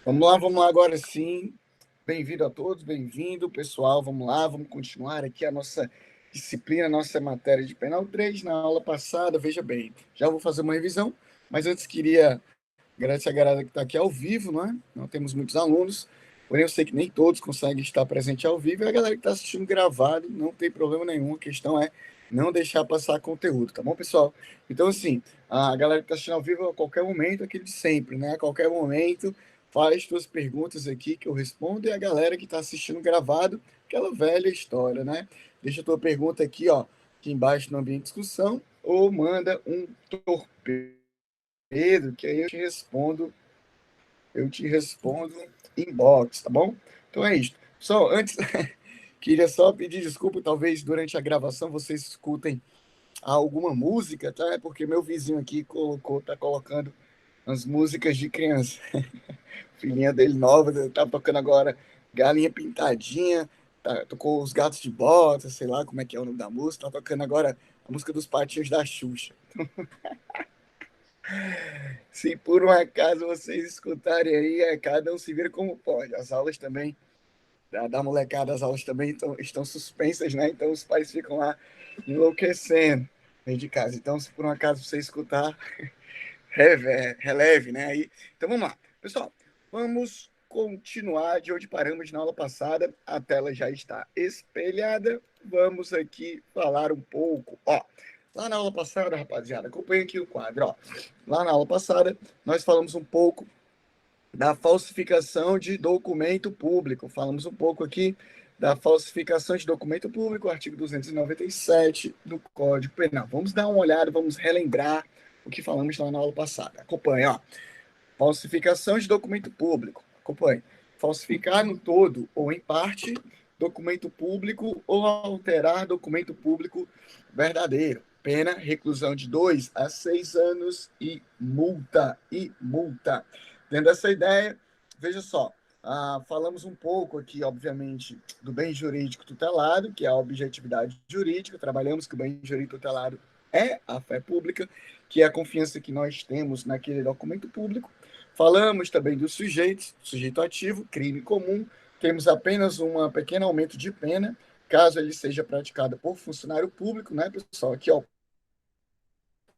Vamos lá agora sim. Bem-vindo a todos, bem-vindo, pessoal. Vamos lá, vamos continuar aqui a nossa disciplina, a nossa matéria de Penal 3 na aula passada. Veja bem, já vou fazer uma revisão, mas antes queria agradecer a galera que está aqui ao vivo, não é? Não temos muitos alunos, porém eu sei que nem todos conseguem estar presente ao vivo, e a galera que está assistindo gravado não tem problema nenhum. A questão é não deixar passar conteúdo, tá bom, pessoal? Então, assim, a galera que está assistindo ao vivo a qualquer momento, aquele de sempre, né? A qualquer momento, faz suas perguntas aqui que eu respondo, e a galera que está assistindo gravado, aquela velha história, né? Deixa a tua pergunta aqui, ó, aqui embaixo no ambiente de discussão, ou manda um torpedo, que aí eu te respondo inbox, tá bom? Então é isso. Só antes, queria só pedir desculpa, talvez durante a gravação vocês escutem alguma música, tá? É porque meu vizinho aqui tá colocando as músicas de criança. Filhinha dele nova, tá tocando agora Galinha Pintadinha, tocou Os Gatos de Bota, sei lá como é que é o nome da música, tá tocando agora a música dos Patinhos da Xuxa. Se por um acaso vocês escutarem aí, cada um se vira como pode. As aulas também, da molecada, as aulas também estão suspensas, né? Então os pais ficam lá enlouquecendo dentro de casa. Então, se por um acaso você escutar, releve, né? Aí, então vamos lá. Pessoal, vamos continuar de onde paramos na aula passada. A tela já está espelhada. Vamos aqui falar um pouco. Ó, lá na aula passada, rapaziada, acompanha aqui o quadro. Ó. Lá na aula passada, nós falamos um pouco da falsificação de documento público. Falamos um pouco aqui da falsificação de documento público, artigo 297 do Código Penal. Vamos dar uma olhada, vamos relembrar o que falamos lá na aula passada. Acompanhe, ó. Falsificação de documento público. Acompanhe. Falsificar no todo ou em parte documento público ou alterar documento público verdadeiro. Pena, reclusão de 2 a 6 anos e multa. Tendo essa ideia, veja só, falamos um pouco aqui, obviamente, do bem jurídico tutelado, que é a objetividade jurídica. Trabalhamos que o bem jurídico tutelado é a fé pública, que é a confiança que nós temos naquele documento público. Falamos também dos sujeitos, sujeito ativo, crime comum. Temos apenas um pequeno aumento de pena, caso ele seja praticado por funcionário público, né, pessoal? Aqui, ó,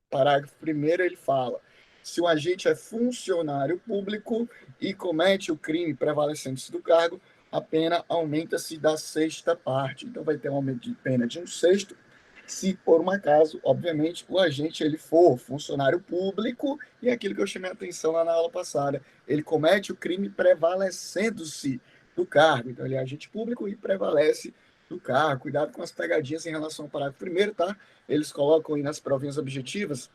parágrafo 1º, ele fala: se o agente é funcionário público e comete o crime prevalecendo-se do cargo, a pena aumenta-se da sexta parte. Então, vai ter um aumento de pena de um sexto, se por um acaso, obviamente, o agente ele for funcionário público, e aquilo que eu chamei a atenção lá na aula passada, ele comete o crime prevalecendo-se do cargo. Então, ele é agente público e prevalece do cargo. Cuidado com as pegadinhas em relação ao parágrafo primeiro, tá? Eles colocam aí nas provinhas objetivas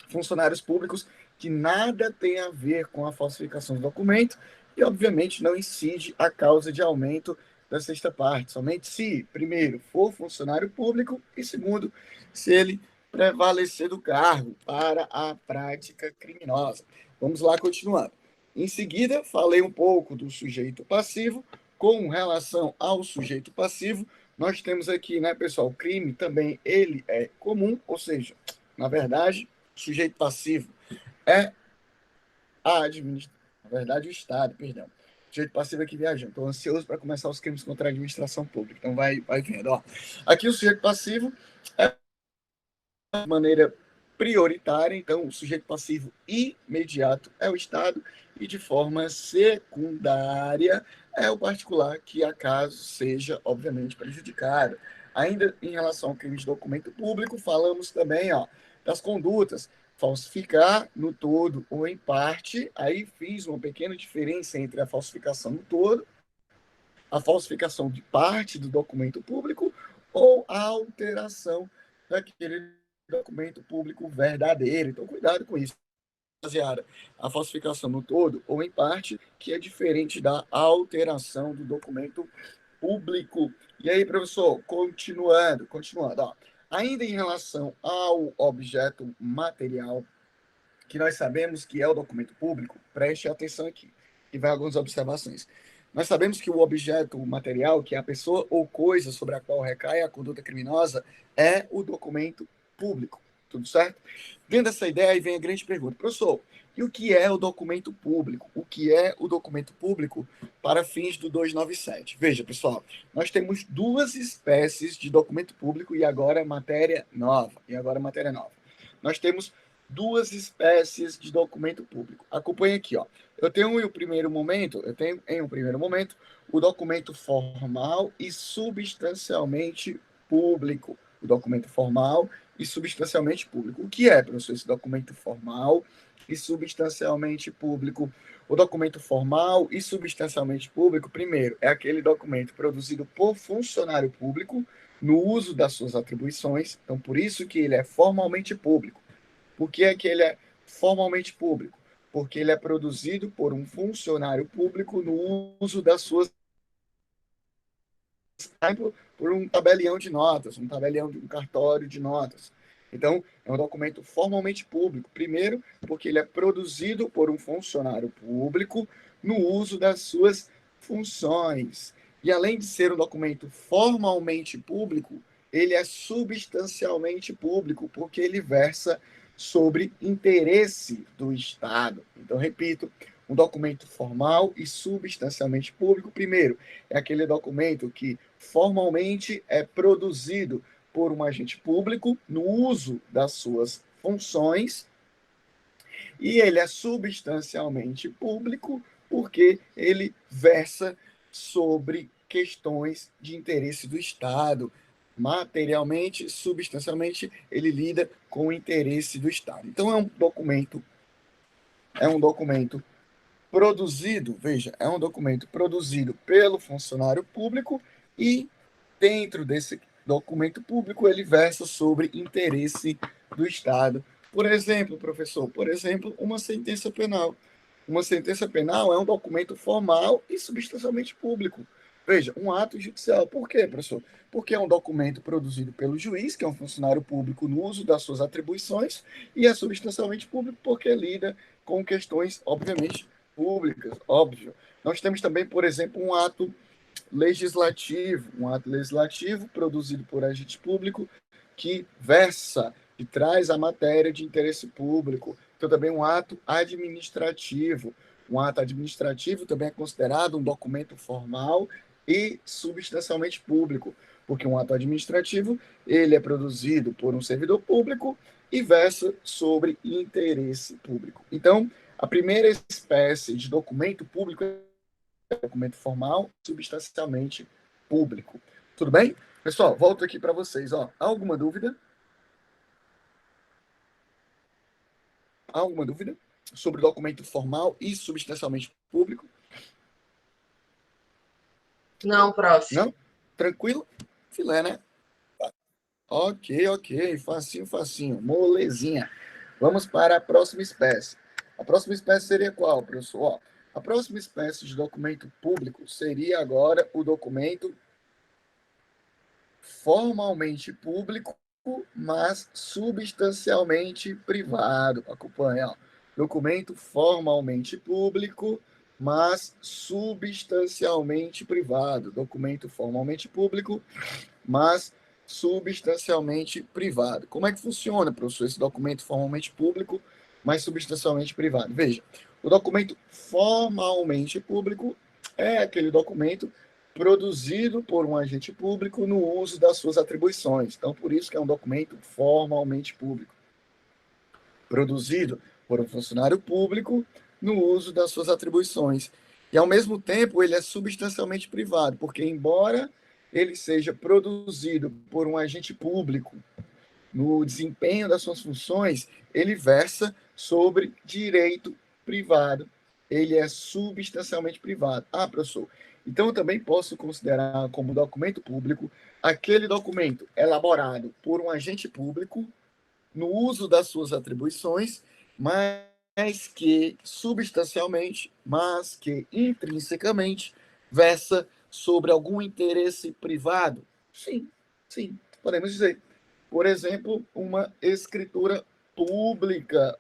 funcionários públicos que nada tem a ver com a falsificação do documento e, obviamente, não incide a causa de aumento da sexta parte, somente se, primeiro, for funcionário público e, segundo, se ele prevalecer do cargo para a prática criminosa. Vamos lá, continuando. Em seguida, falei um pouco do sujeito passivo. Com relação ao sujeito passivo, nós temos aqui, né, pessoal, o crime também ele é comum, ou seja, na verdade, sujeito passivo é a administração, na verdade, o Estado, perdão. Sujeito passivo aqui viajando. Estou ansioso para começar os crimes contra a administração pública. Então, vai vendo. Ó. Aqui, o sujeito passivo é de maneira prioritária. Então, o sujeito passivo imediato é o Estado e, de forma secundária, é o particular que, acaso seja, obviamente, prejudicado. Ainda em relação ao crime de documento público, falamos também das condutas falsificar no todo ou em parte. Aí fiz uma pequena diferença entre a falsificação no todo, a falsificação de parte do documento público ou a alteração daquele documento público verdadeiro. Então, cuidado com isso, rapaziada. A falsificação no todo ou em parte, que é diferente da alteração do documento público. E aí, professor, continuando. Ó. Ainda em relação ao objeto material, que nós sabemos que é o documento público, preste atenção aqui, e vai algumas observações. Nós sabemos que o objeto material, que é a pessoa ou coisa sobre a qual recai a conduta criminosa, é o documento público. Tudo certo? Dentro dessa ideia, aí vem a grande pergunta. Professor, e o que é o documento público? O que é o documento público para fins do 297? Veja, pessoal, nós temos duas espécies de documento público e agora matéria nova. Nós temos duas espécies de documento público. Acompanhe aqui, ó. Eu tenho em um primeiro momento o documento formal e substancialmente público. O documento formal e substancialmente público. O que é, professor, esse documento formal e substancialmente público? O documento formal e substancialmente público, primeiro, é aquele documento produzido por funcionário público no uso das suas atribuições. Então, por isso que ele é formalmente público. Por que é que ele é formalmente público? Porque ele é produzido por um funcionário público no uso das suas, por um tabelião de notas, um cartório de notas. Então, é um documento formalmente público. Primeiro, porque ele é produzido por um funcionário público no uso das suas funções. E além de ser um documento formalmente público, ele é substancialmente público, porque ele versa sobre interesse do Estado. Então, repito, um documento formal e substancialmente público, primeiro, é aquele documento que formalmente é produzido por um agente público no uso das suas funções e ele é substancialmente público porque ele versa sobre questões de interesse do Estado. Materialmente, substancialmente, ele lida com o interesse do Estado. Então, é um documento produzido, veja, é um documento produzido pelo funcionário público e dentro desse documento público ele versa sobre interesse do Estado. Por exemplo, professor, uma sentença penal. Uma sentença penal é um documento formal e substancialmente público. Veja, um ato judicial. Por quê, professor? Porque é um documento produzido pelo juiz, que é um funcionário público no uso das suas atribuições, e é substancialmente público porque lida com questões, obviamente, públicas, óbvio. Nós temos também, por exemplo, um ato legislativo produzido por agente público que versa e traz a matéria de interesse público. Então, também um ato administrativo. Um ato administrativo também é considerado um documento formal e substancialmente público, porque um ato administrativo ele é produzido por um servidor público e versa sobre interesse público. Então, a primeira espécie de documento público é documento formal, substancialmente público. Tudo bem? Pessoal, volto aqui para vocês. Ó. Há alguma dúvida? Há alguma dúvida sobre documento formal e substancialmente público? Não, prof. Não? Tranquilo? Filé, né? Ok. Facinho, facinho. Molezinha. Vamos para a próxima espécie. A próxima espécie seria qual, professor? Ó, a próxima espécie de documento público seria agora o documento formalmente público, mas substancialmente privado. Acompanha, ó. Documento formalmente público, mas substancialmente privado. Documento formalmente público, mas substancialmente privado. Como é que funciona, professor, esse documento formalmente público, mas substancialmente privado? Veja, o documento formalmente público é aquele documento produzido por um agente público no uso das suas atribuições. Então, por isso que é um documento formalmente público. Produzido por um funcionário público no uso das suas atribuições. E, ao mesmo tempo, ele é substancialmente privado, porque, embora ele seja produzido por um agente público no desempenho das suas funções, ele versa sobre direito privado. Ele é substancialmente privado. Ah, professor, então eu também posso considerar como documento público aquele documento elaborado por um agente público no uso das suas atribuições, mas que substancialmente, mas que intrinsecamente versa sobre algum interesse privado? Sim, podemos dizer. Por exemplo, uma escritura pública,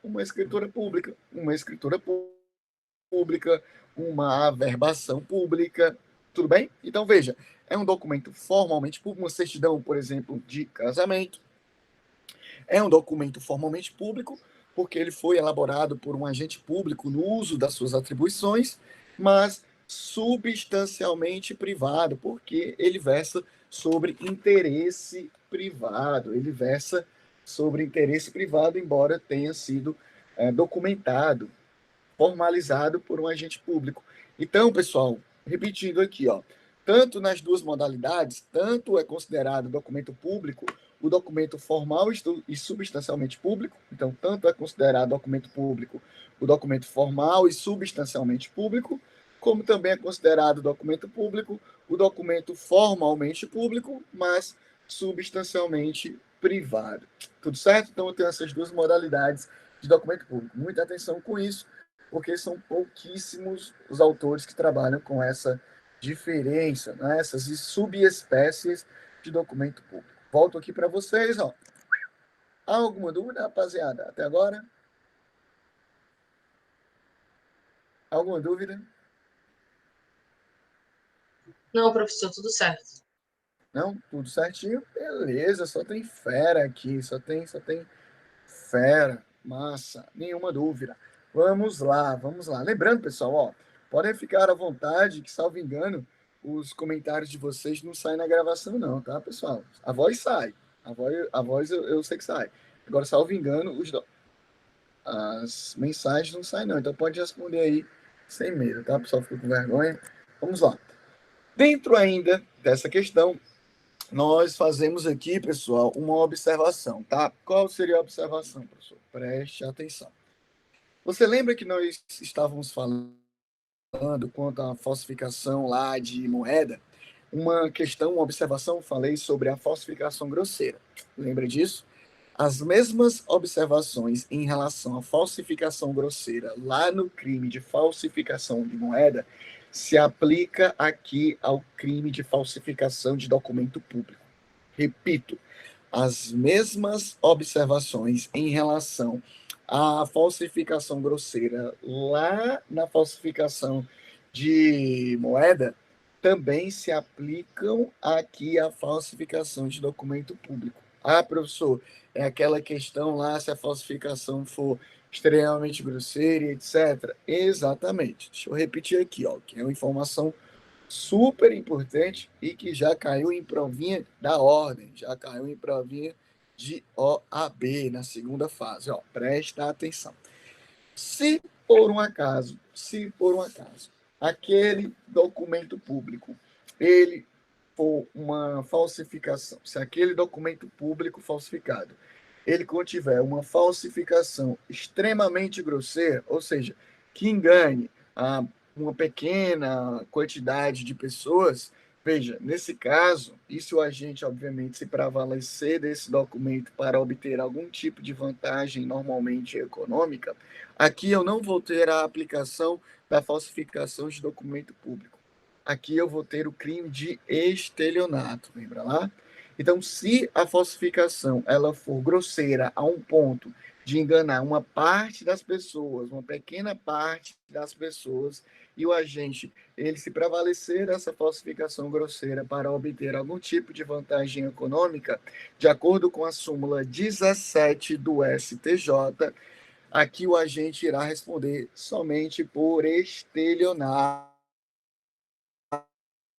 uma averbação pública, tudo bem? Então, veja, é um documento formalmente público, uma certidão, por exemplo, de casamento, É um documento formalmente público, porque ele foi elaborado por um agente público no uso das suas atribuições, mas substancialmente privado, porque ele versa sobre interesse privado. Ele versa sobre interesse privado, embora tenha sido documentado, formalizado por um agente público. Então, pessoal, repetindo aqui, ó, tanto nas duas modalidades, tanto é considerado documento público o documento formal e substancialmente público, então, tanto é considerado documento público o documento formal e substancialmente público, como também é considerado documento público o documento formalmente público, mas substancialmente privado. Tudo certo? Então, eu tenho essas duas modalidades de documento público. Muita atenção com isso, porque são pouquíssimos os autores que trabalham com essa diferença, né? Essas subespécies de documento público. Volto aqui para vocês, ó. Há alguma dúvida, rapaziada? Até agora? Alguma dúvida? Não, professor, tudo certo. Não? Tudo certinho? Beleza, só tem fera aqui, só tem fera. Massa, nenhuma dúvida. Vamos lá, vamos lá. Lembrando, pessoal, ó, podem ficar à vontade, que, salvo engano, os comentários de vocês não saem na gravação, não, tá, pessoal? A voz sai. A voz eu sei que sai. Agora, salvo engano, as mensagens não saem, não. Então pode responder aí sem medo, tá, pessoal? Ficou com vergonha. Vamos lá. Dentro ainda dessa questão, nós fazemos aqui, pessoal, uma observação, tá? Qual seria a observação, professor? Preste atenção. Você lembra que nós estávamos falando quanto à falsificação lá de moeda? Uma questão, uma observação, falei sobre a falsificação grosseira. Lembra disso? As mesmas observações em relação à falsificação grosseira lá no crime de falsificação de moeda se aplica aqui ao crime de falsificação de documento público. Repito, as mesmas observações em relação à falsificação grosseira lá na falsificação de moeda também se aplicam aqui à falsificação de documento público. Ah, professor, é aquela questão lá se a falsificação for extremamente grosseira, etc. Exatamente. Deixa eu repetir aqui, ó, que é uma informação super importante e que já caiu em provinha da ordem, já caiu em provinha de OAB na segunda fase. Ó, presta atenção. Se por um acaso, aquele documento público, ele for uma falsificação, se aquele documento público falsificado, ele contiver uma falsificação extremamente grosseira, ou seja, que engane uma pequena quantidade de pessoas, veja, nesse caso, e se o agente, obviamente, se prevalecer desse documento para obter algum tipo de vantagem, normalmente econômica, aqui eu não vou ter a aplicação da falsificação de documento público. Aqui eu vou ter o crime de estelionato, lembra lá? Então, se a falsificação ela for grosseira a um ponto de enganar uma parte das pessoas, uma pequena parte das pessoas, e o agente ele se prevalecer dessa falsificação grosseira para obter algum tipo de vantagem econômica, de acordo com a súmula 17 do STJ, aqui o agente irá responder somente por estelionato.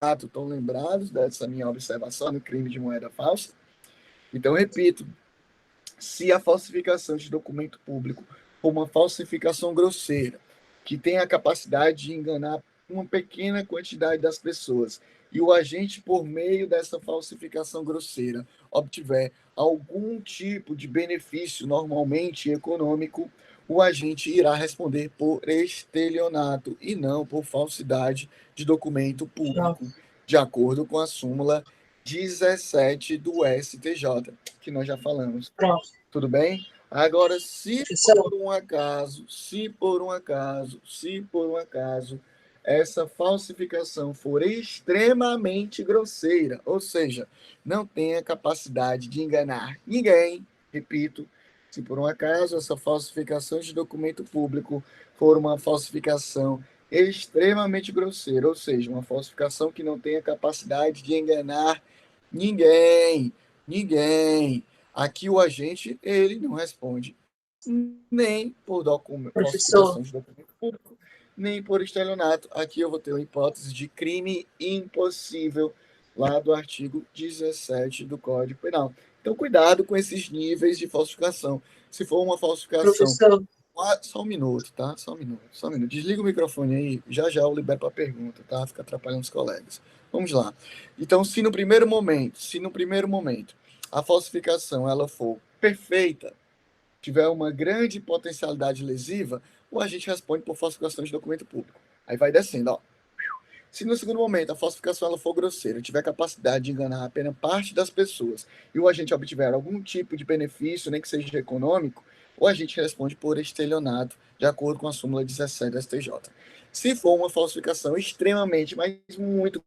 Estão lembrados dessa minha observação no crime de moeda falsa? Então, repito, se a falsificação de documento público for uma falsificação grosseira, que tem a capacidade de enganar uma pequena quantidade das pessoas, e o agente, por meio dessa falsificação grosseira, obtiver algum tipo de benefício, normalmente econômico, o agente irá responder por estelionato e não por falsidade de documento público, de acordo com a súmula 17 do STJ, que nós já falamos. Pronto. Tudo bem? Agora, se por um acaso, essa falsificação for extremamente grosseira, ou seja, não tenha capacidade de enganar ninguém, repito, se por um acaso essa falsificação de documento público for uma falsificação extremamente grosseira, ou seja, uma falsificação que não tenha capacidade de enganar ninguém, Aqui o agente, ele não responde nem por Professor, falsificação de documento público, nem por estelionato. Aqui eu vou ter uma hipótese de crime impossível, lá do artigo 17 do Código Penal. Então, cuidado com esses níveis de falsificação. Se for uma falsificação... professor, Só um minuto, tá? Só um minuto, só um minuto. Desliga o microfone aí, já já eu libero para a pergunta, tá? Fica atrapalhando os colegas. Vamos lá. Então, se no primeiro momento a falsificação ela for perfeita, tiver uma grande potencialidade lesiva, o agente responde por falsificação de documento público. Aí vai descendo, ó. Se no segundo momento a falsificação ela for grosseira, tiver capacidade de enganar apenas parte das pessoas e o agente obtiver algum tipo de benefício, nem que seja econômico, o agente responde por estelionato, de acordo com a súmula 17 da STJ. Se for uma falsificação extremamente, mas muito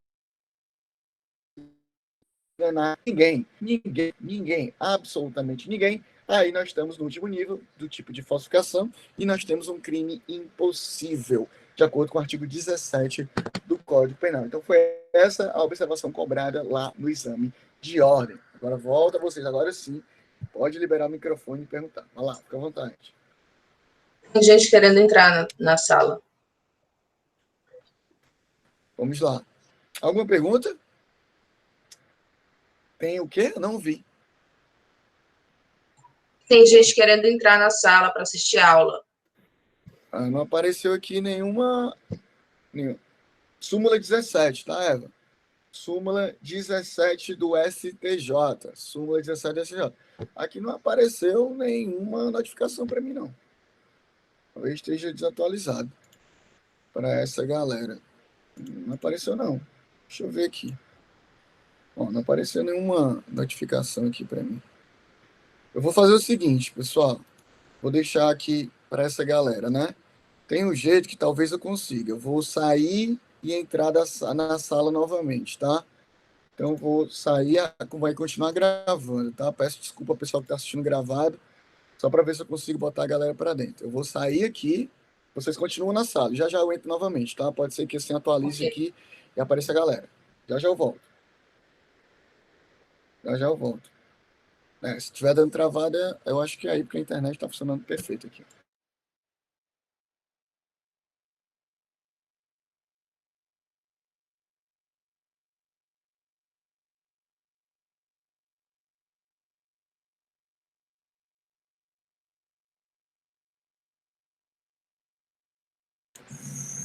enganar ninguém, absolutamente ninguém, aí nós estamos no último nível do tipo de falsificação e nós temos um crime impossível, de acordo com o artigo 17 do Código Penal. Então foi essa a observação cobrada lá no exame de ordem. Agora volta vocês, agora sim, pode liberar o microfone e perguntar. Vai lá, fica à vontade. tem gente querendo entrar na sala. Vamos lá. Alguma pergunta? Tem o quê? Não vi. Tem gente querendo entrar na sala para assistir a aula. Não apareceu aqui nenhuma. Súmula 17, tá, Eva? Súmula 17 do STJ. Súmula 17 do STJ. Aqui não apareceu nenhuma notificação para mim, não. Talvez esteja desatualizado para essa galera. Não apareceu, não. Deixa eu ver aqui. Ó, não apareceu nenhuma notificação aqui para mim. Eu vou fazer o seguinte, pessoal. Vou deixar aqui para essa galera, né? Tem um jeito que talvez eu consiga. Eu vou sair e entrar na sala novamente, tá? Então, vou sair, vai continuar gravando, tá? Peço desculpa ao pessoal que está assistindo gravado, só para ver se eu consigo botar a galera para dentro. Eu vou sair aqui, vocês continuam na sala. Já já eu entro novamente, tá? Pode ser que assim atualize aqui e apareça a galera. Já já eu volto. Já já eu volto. Se estiver dando travada, eu acho que é aí, porque a internet está funcionando perfeito aqui.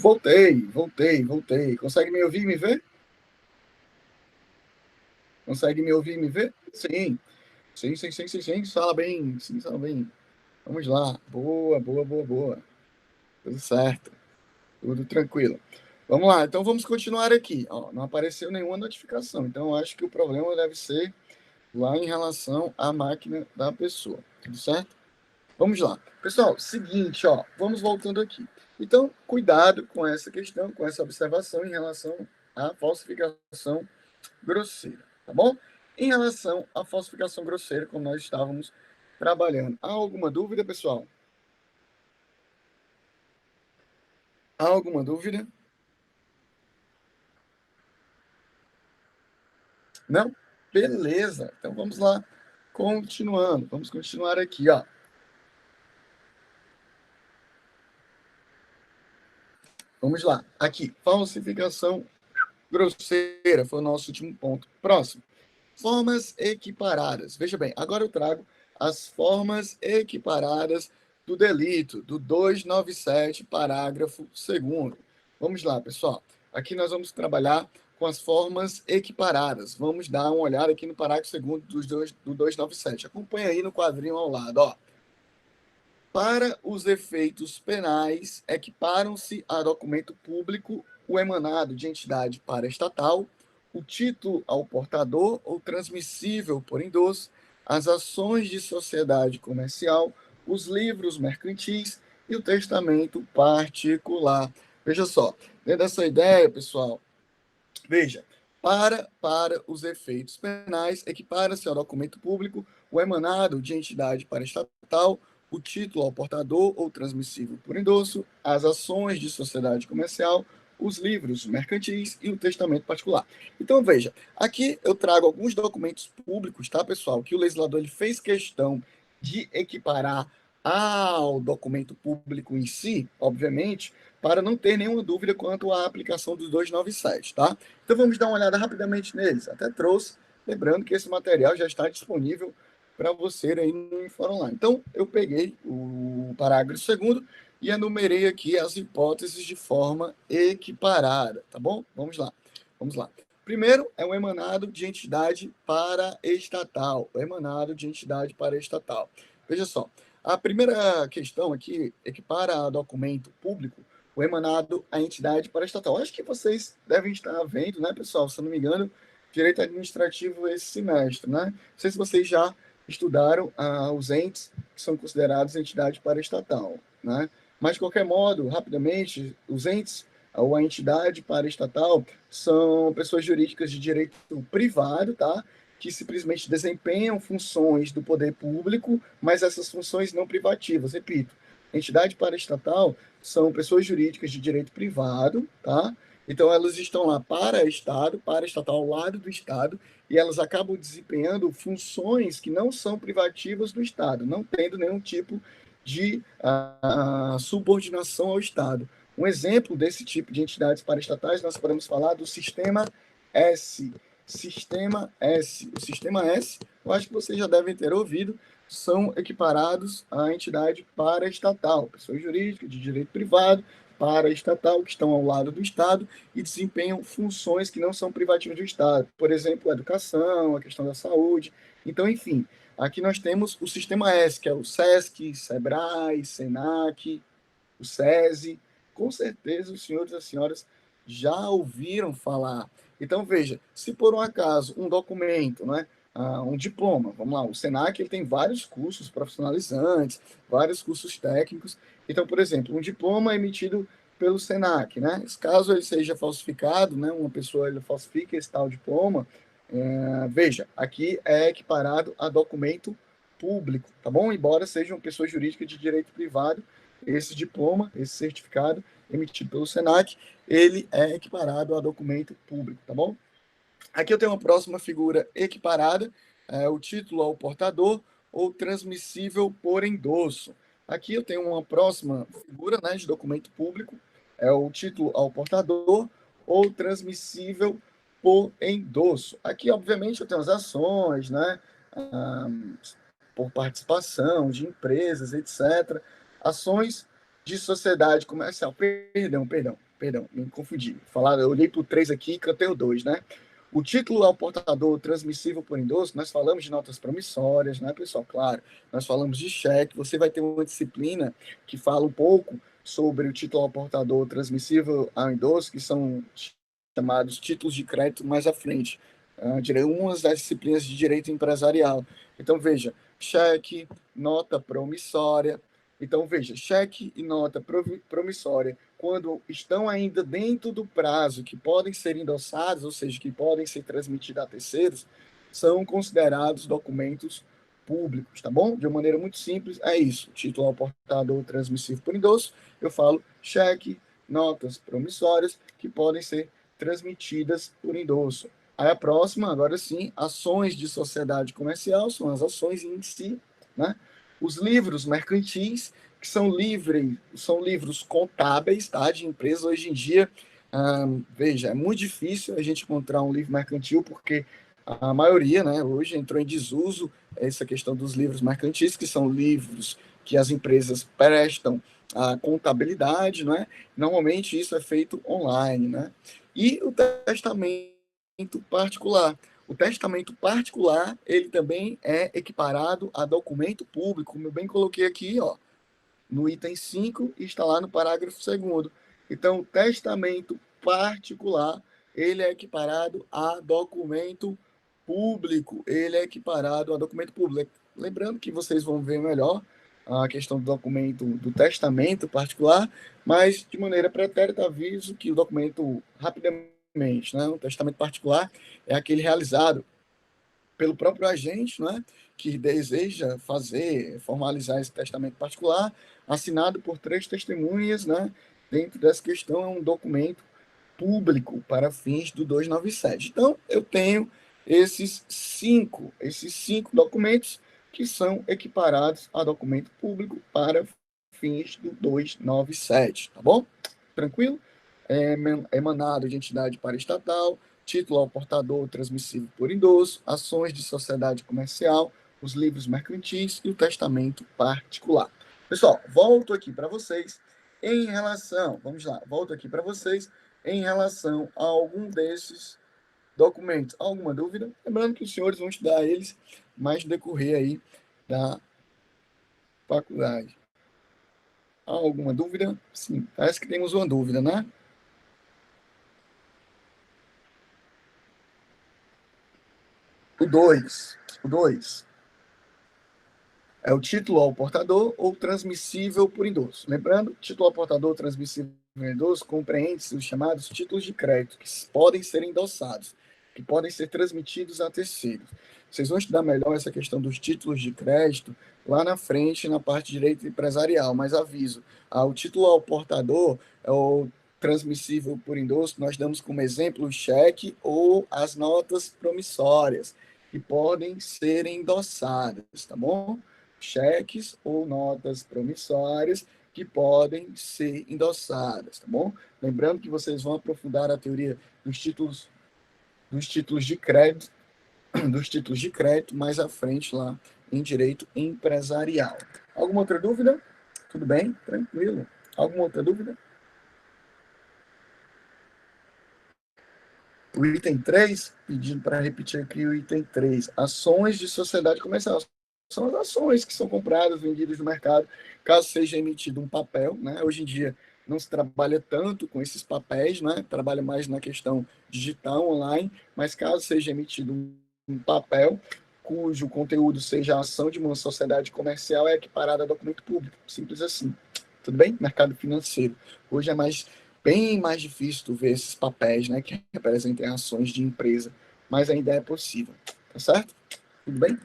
Voltei. Consegue me ouvir e me ver? Consegue me ouvir e me ver? Sim. Sim. Fala bem. Sim, fala bem. Vamos lá. Boa. Tudo certo. Tudo tranquilo. Vamos lá. Então, vamos continuar aqui. Ó, não apareceu nenhuma notificação. Então, eu acho que o problema deve ser lá em relação à máquina da pessoa. Tudo certo? Vamos lá. Pessoal, seguinte, ó. Vamos voltando aqui. Então, cuidado com essa questão, com essa observação em relação à falsificação grosseira, tá bom? Em relação à falsificação grosseira, como nós estávamos trabalhando. Há alguma dúvida, pessoal? Há alguma dúvida? Não? Beleza. Então vamos lá. Continuando. Vamos continuar aqui, ó. Vamos lá. Aqui, falsificação grosseira foi o nosso último ponto. Próximo. Formas equiparadas. Veja bem, agora eu trago as formas equiparadas do delito, do 297, parágrafo 2º. Vamos lá, pessoal. Aqui nós vamos trabalhar com as formas equiparadas. Vamos dar uma olhada aqui no parágrafo 2º do 297. Acompanha aí no quadrinho ao lado, ó. Para os efeitos penais, equiparam-se a documento público o emanado de entidade paraestatal, o título ao portador ou transmissível por endosso, as ações de sociedade comercial, os livros mercantis e o testamento particular. Veja só, dentro dessa ideia, pessoal, veja, para os efeitos penais, equipara-se ao documento público o emanado de entidade paraestatal, o título ao portador ou transmissível por endosso, as ações de sociedade comercial, os livros mercantis e o testamento particular. Então, veja, aqui eu trago alguns documentos públicos, tá, pessoal, que o legislador ele fez questão de equiparar ao documento público em si, obviamente, para não ter nenhuma dúvida quanto à aplicação dos 297, tá? Então, vamos dar uma olhada rapidamente neles. Até trouxe, lembrando que esse material já está disponível para você aí no Fórum Online. Então, eu peguei o parágrafo segundo e enumerei aqui as hipóteses de forma equiparada, tá bom? Vamos lá. Vamos lá. Primeiro é o emanado de entidade paraestatal. O emanado de entidade paraestatal. Veja só, a primeira questão aqui equipara a documento público o emanado à entidade paraestatal. Acho que vocês devem estar vendo, né, pessoal? Se eu não me engano, direito administrativo esse semestre, né? Não sei se vocês já estudaram os entes que são considerados entidade paraestatal, né? Mas, de qualquer modo, rapidamente, os entes ou a entidade paraestatal são pessoas jurídicas de direito privado, tá? Que simplesmente desempenham funções do poder público, mas essas funções não privativas. Repito, entidade paraestatal são pessoas jurídicas de direito privado, tá? Então, elas estão lá para Estado, para estatal ao lado do Estado, e elas acabam desempenhando funções que não são privativas do Estado, não tendo nenhum tipo de subordinação ao Estado. Um exemplo desse tipo de entidades paraestatais, nós podemos falar do Sistema S. Sistema S. O Sistema S, eu acho que vocês já devem ter ouvido, são equiparados à entidade paraestatal, pessoas jurídicas de direito privado, paraestatal, que estão ao lado do Estado e desempenham funções que não são privativas do Estado. Por exemplo, a educação, a questão da saúde. Então, enfim, aqui nós temos o Sistema S, que é o SESC, SEBRAE, SENAC, o SESI. Com certeza os senhores e as senhoras já ouviram falar. Então, veja, se por um acaso um documento, né, um diploma, vamos lá, o SENAC ele tem vários cursos profissionalizantes, vários cursos técnicos. Então, por exemplo, um diploma emitido pelo SENAC, né? Caso ele seja falsificado, né, uma pessoa ele falsifica esse tal diploma, veja, aqui é equiparado a documento público, tá bom? Embora seja uma pessoa jurídica de direito privado, esse diploma, esse certificado emitido pelo SENAC, ele é equiparado a documento público, tá bom? Aqui eu tenho uma próxima figura equiparada, o título ao portador ou transmissível por endosso. Aqui eu tenho uma próxima figura, né, de documento público, é o título ao portador ou transmissível por endosso. Aqui, obviamente, eu tenho as ações, né, por participação de empresas, etc. Ações de sociedade comercial. Perdão, me confundi. Eu olhei para o 3 aqui e cantei o 2, né? O título ao portador transmissível por endosso, nós falamos de notas promissórias, né, pessoal? Claro, nós falamos de cheque. Você vai ter uma disciplina que fala um pouco sobre o título ao portador transmissível ao endosso, que são chamados títulos de crédito mais à frente. Umas das disciplinas de direito empresarial. Então, veja, cheque, nota promissória. Então, veja, cheque e nota promissória, quando estão ainda dentro do prazo que podem ser endossados, ou seja, que podem ser transmitidos a terceiros, são considerados documentos públicos, tá bom? De uma maneira muito simples, é isso. Título ao portador transmissível por endosso, eu falo cheque, notas promissórias que podem ser transmitidas por endosso. Aí a próxima, agora sim, ações de sociedade comercial, são as ações em si, né? Os livros mercantis, que são livros contábeis, tá, de empresa. Hoje em dia, veja, é muito difícil a gente encontrar um livro mercantil, porque a maioria, né, hoje entrou em desuso essa questão dos livros mercantis, que são livros que as empresas prestam a contabilidade, né? Normalmente isso é feito online, né? E o testamento particular. O testamento particular, ele também é equiparado a documento público, como eu bem coloquei aqui, ó, no item 5, e está lá no parágrafo 2º. Então, o testamento particular, ele é equiparado a documento público. Ele é equiparado a documento público. Lembrando que vocês vão ver melhor a questão do documento, do testamento particular, mas de maneira pretérita aviso que o documento, rapidamente, né, o testamento particular é aquele realizado pelo próprio agente, né, que deseja formalizar esse testamento particular, assinado por 3 testemunhas, né? Dentro dessa questão é um documento público para fins do 297. Então, eu tenho esses cinco documentos que são equiparados a documento público para fins do 297, tá bom? Tranquilo? Emanado de entidade paraestatal, título ao portador transmissível por endosso, ações de sociedade comercial, os livros mercantis e o testamento particular. Pessoal, volto aqui para vocês em relação, vamos lá, volto aqui para vocês em relação a algum desses documentos. Alguma dúvida? Lembrando que os senhores vão estudar eles mais no decorrer aí da faculdade. Há alguma dúvida? Sim, parece que temos uma dúvida, né? O 2 é o título ao portador ou transmissível por endosso. Lembrando, título ao portador transmissível por endosso compreende-se os chamados títulos de crédito, que podem ser endossados, que podem ser transmitidos a terceiros. Vocês vão estudar melhor essa questão dos títulos de crédito lá na frente, na parte de direito empresarial, mas aviso, o título ao portador é o transmissível por endosso, nós damos como exemplo o cheque ou as notas promissórias, que podem ser endossadas, tá bom? Cheques ou notas promissórias que podem ser endossadas, tá bom? Lembrando que vocês vão aprofundar a teoria dos títulos de crédito, mais à frente lá em direito empresarial. Alguma outra dúvida? Tudo bem? Tranquilo. Alguma outra dúvida? O item 3, pedindo para repetir aqui o item 3, ações de sociedade comercial. São as ações que são compradas, vendidas no mercado, caso seja emitido um papel, né? Hoje em dia não se trabalha tanto com esses papéis, né? Trabalha mais na questão digital, online, mas caso seja emitido um papel cujo conteúdo seja a ação de uma sociedade comercial, é equiparada a documento público. Simples assim. Tudo bem? Mercado financeiro. Hoje é bem mais difícil tu ver esses papéis, né, que representem ações de empresa, mas ainda é possível. Tá certo? Tudo bem?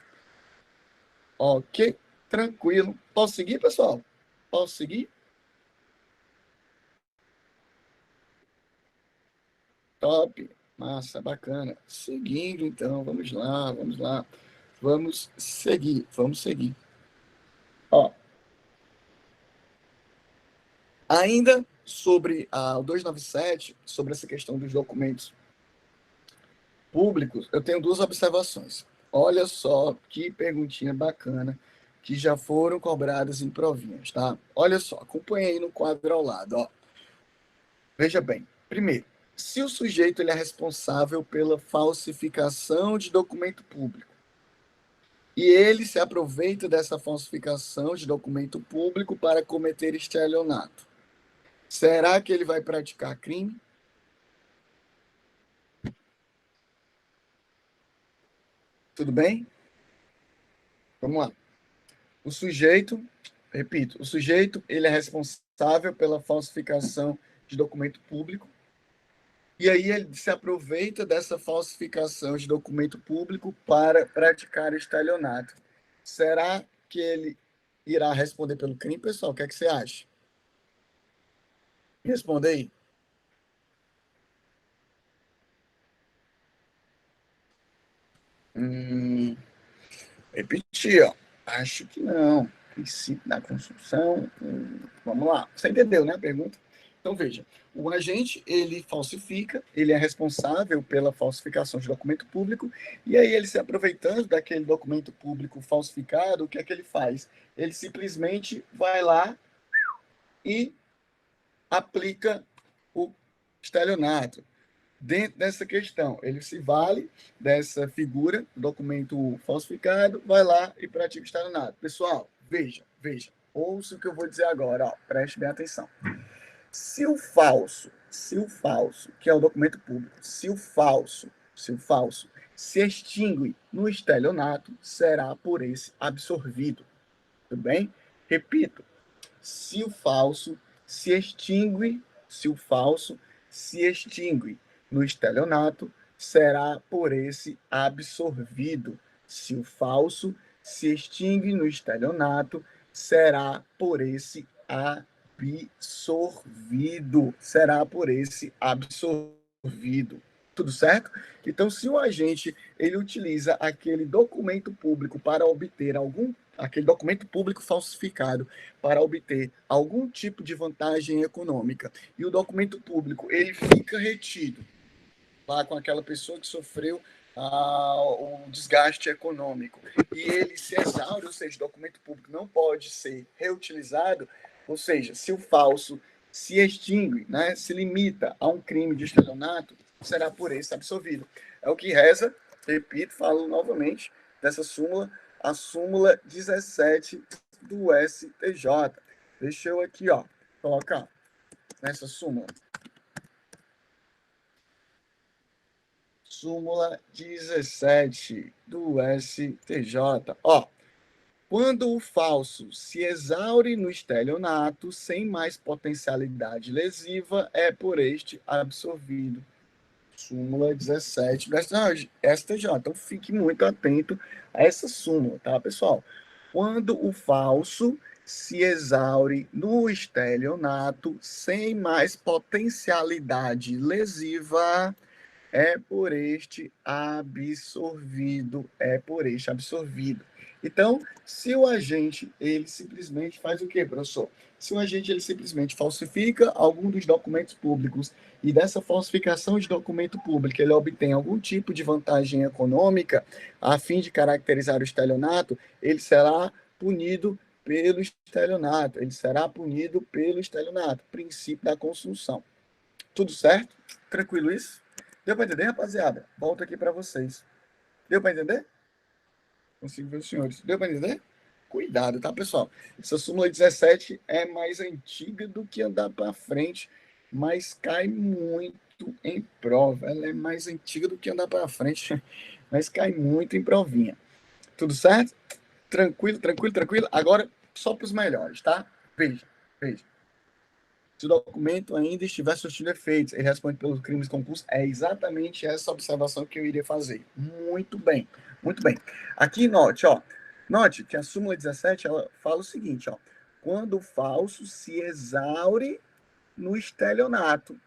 Ok, tranquilo. Posso seguir, pessoal? Posso seguir? Top. Massa, bacana. Seguindo, então, vamos lá, vamos lá. Vamos seguir. Ó, ainda sobre o 297, sobre essa questão dos documentos públicos, eu tenho duas observações. Olha só que perguntinha bacana que já foram cobradas em provinhas, tá? Olha só, acompanha aí no quadro ao lado, ó. Veja bem, primeiro, se o sujeito ele é responsável pela falsificação de documento público e ele se aproveita dessa falsificação de documento público para cometer estelionato, será que ele vai praticar crime? Tudo bem? Vamos lá. O sujeito ele é responsável pela falsificação de documento público e aí ele se aproveita dessa falsificação de documento público para praticar estelionato. Será que ele irá responder pelo crime, pessoal? O que é que você acha? Responda aí. Repetir, ó. Acho que não. Princípio da construção. Vamos lá. Você entendeu, né, a pergunta? Então, veja. O agente, ele falsifica, ele é responsável pela falsificação de documento público, e aí ele se aproveitando daquele documento público falsificado, o que é que ele faz? Ele simplesmente vai lá e aplica o estelionato. Dentro dessa questão, ele se vale dessa figura, documento falsificado, vai lá e pratica o estelionato. Pessoal, veja, ouça o que eu vou dizer agora, ó, preste bem atenção. Se o falso, que é o documento público, se o falso se extingue no estelionato, será por esse absorvido. Tudo bem? Repito, se o falso se extingue, no estelionato, será por esse absorvido. Se o falso se extingue no estelionato, será por esse absorvido. absorvido. Será por esse absorvido. Tudo certo? Então, se o agente ele utiliza aquele documento público para obter aquele documento público falsificado para obter algum tipo de vantagem econômica, e o documento público ele fica retido lá com aquela pessoa que sofreu o desgaste econômico, e ele se exaure, ou seja, o documento público não pode ser reutilizado, ou seja, se o falso se extingue, né, se limita a um crime de estelionato, será por esse absolvido. É o que reza, repito, falo novamente, dessa súmula, a súmula 17 do STJ. Deixa eu aqui, colocar nessa súmula. Súmula 17 do STJ. Quando o falso se exaure no estelionato sem mais potencialidade lesiva, é por este absorvido. Súmula 17 do STJ. Então, fique muito atento a essa súmula, tá, pessoal? Quando o falso se exaure no estelionato sem mais potencialidade lesiva, é por este absorvido. Então, se o agente, ele simplesmente faz o quê, professor? Se o agente, ele simplesmente falsifica algum dos documentos públicos e dessa falsificação de documento público ele obtém algum tipo de vantagem econômica a fim de caracterizar o estelionato, ele será punido pelo estelionato. Princípio da consunção. Tudo certo? Tranquilo isso? Deu para entender, rapaziada? Volto aqui para vocês. Deu para entender? Consigo ver os senhores. Deu para entender? Cuidado, tá, pessoal? Essa súmula 17 é mais antiga do que andar para frente, mas cai muito em prova. Ela é mais antiga do que andar para frente, mas cai muito em provinha. Tudo certo? Tranquilo, tranquilo, tranquilo. Agora, só para os melhores, tá? Veja, veja. Se o documento ainda estiver surtindo efeitos, ele responde pelos crimes concursos. É exatamente essa observação que eu iria fazer. Muito bem, muito bem. Aqui, note que a súmula 17, ela fala o seguinte, quando o falso se exaure no estelionato,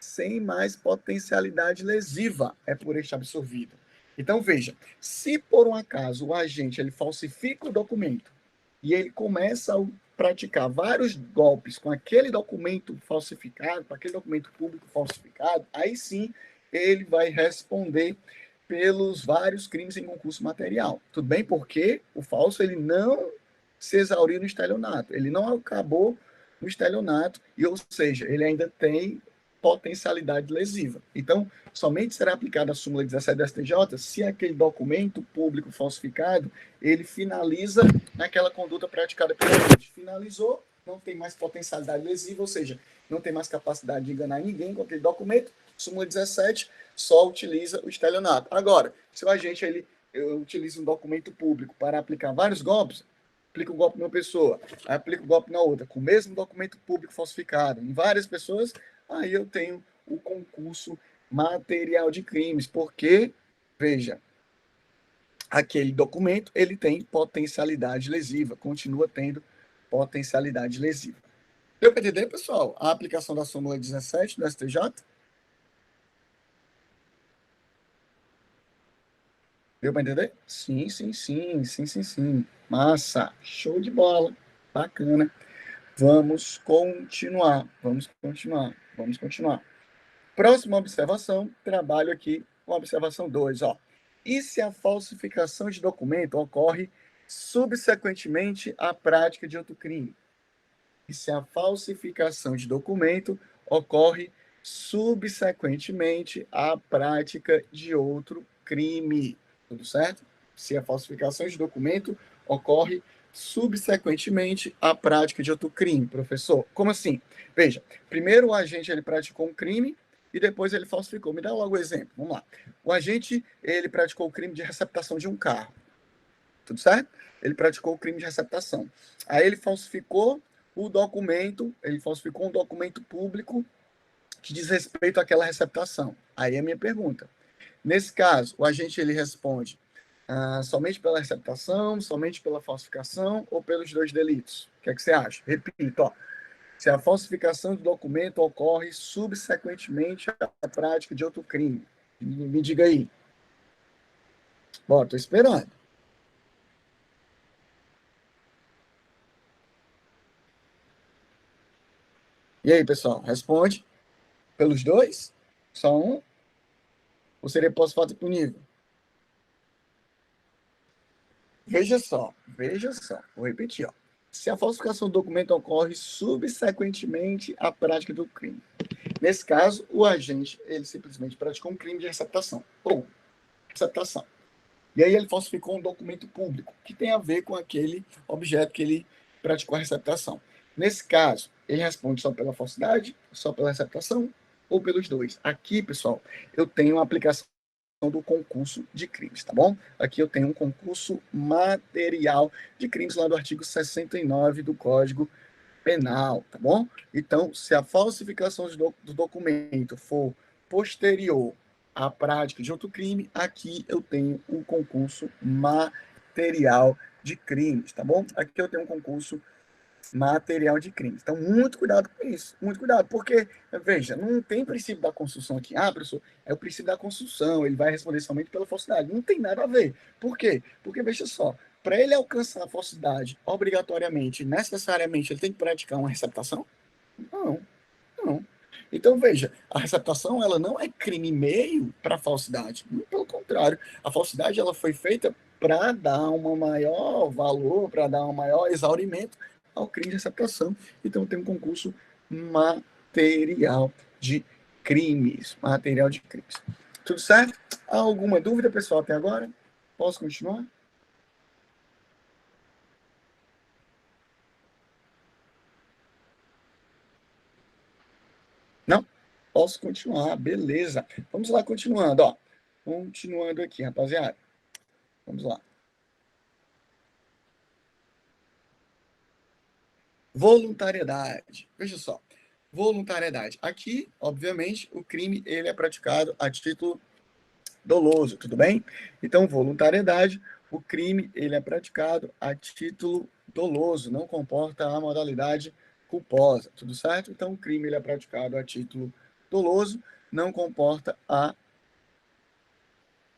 sem mais potencialidade lesiva, é por este absorvido. Então, veja, se por um acaso o agente ele falsifica o documento e ele começa a praticar vários golpes com aquele documento falsificado, com aquele documento público falsificado, aí sim ele vai responder pelos vários crimes em concurso material. Tudo bem? Porque o falso ele não se exauriu no estelionato, ele não acabou no estelionato, ou seja, ele ainda tem potencialidade lesiva. Então, somente será aplicada a súmula 17 do STJ se aquele documento público falsificado, ele finaliza naquela conduta praticada pelo agente. Finalizou, não tem mais potencialidade lesiva, ou seja, não tem mais capacidade de enganar ninguém com aquele documento, súmula 17 só utiliza o estelionato. Agora, se o agente ele utiliza um documento público para aplicar vários golpes, aplica um golpe numa pessoa, aplica um golpe na outra, com o mesmo documento público falsificado, em várias pessoas, aí eu tenho o concurso material de crimes, porque, veja, aquele documento, ele tem potencialidade lesiva, continua tendo potencialidade lesiva. Deu para entender, pessoal? A aplicação da súmula 17 do STJ? Deu para entender? Sim, sim, sim, sim, sim, sim. Massa, show de bola, bacana. Vamos continuar. Próxima observação, trabalho aqui com a observação 2. E se a falsificação de documento ocorre subsequentemente à prática de outro crime? E se a falsificação de documento ocorre subsequentemente à prática de outro crime? Tudo certo? Se a falsificação de documento ocorre subsequentemente à prática de outro crime, professor. Como assim? Veja, primeiro o agente ele praticou um crime e depois ele falsificou. Me dá logo o exemplo. Vamos lá. O agente ele praticou o crime de receptação de um carro. Tudo certo? Ele praticou o crime de receptação. Aí ele falsificou um documento público que diz respeito àquela receptação. Aí é a minha pergunta. Nesse caso, o agente ele responde Somente pela receptação, somente pela falsificação ou pelos dois delitos? O que é que você acha? Repito, ó. Se a falsificação do documento ocorre subsequentemente à prática de outro crime. Me diga aí. Bom, estou esperando. E aí, pessoal, responde. Pelos dois? Só um? Ou seria pós-fato punível? Veja só. Vou repetir, ó. Se a falsificação do documento ocorre subsequentemente à prática do crime. Nesse caso, o agente, ele simplesmente praticou um crime de receptação. Ou receptação. E aí ele falsificou um documento público, que tem a ver com aquele objeto que ele praticou a receptação. Nesse caso, ele responde só pela falsidade, só pela receptação, ou pelos dois. Aqui, pessoal, eu tenho uma aplicação do concurso de crimes, tá bom? Aqui eu tenho um concurso material de crimes lá do artigo 69 do Código Penal, tá bom? Então, se a falsificação do documento for posterior à prática de outro crime, aqui eu tenho um concurso material de crimes, tá bom? Aqui eu tenho um concurso material de crimes. Então, muito cuidado com isso, muito cuidado, porque, veja, não tem princípio da construção aqui. Ah, professor, é o princípio da construção, ele vai responder somente pela falsidade. Não tem nada a ver. Por quê? Porque, veja só, para ele alcançar a falsidade, obrigatoriamente, necessariamente, ele tem que praticar uma receptação? Não, não. Então, veja, a receptação, ela não é crime meio para falsidade. Muito pelo contrário, a falsidade, ela foi feita para dar um maior valor, para dar um maior exaurimento ao crime de receptação. Então, tem um concurso material de crimes. Material de crimes. Tudo certo? Há alguma dúvida, pessoal, até agora? Posso continuar? Não? Posso continuar, beleza. Vamos lá, continuando, ó. Continuando aqui, rapaziada. Vamos lá. Voluntariedade. Veja só. Voluntariedade. Aqui, obviamente, o crime ele é praticado a título doloso, tudo bem? Então, voluntariedade, o crime ele é praticado a título doloso, não comporta a modalidade culposa, tudo certo? Então, o crime ele é praticado a título doloso, não comporta a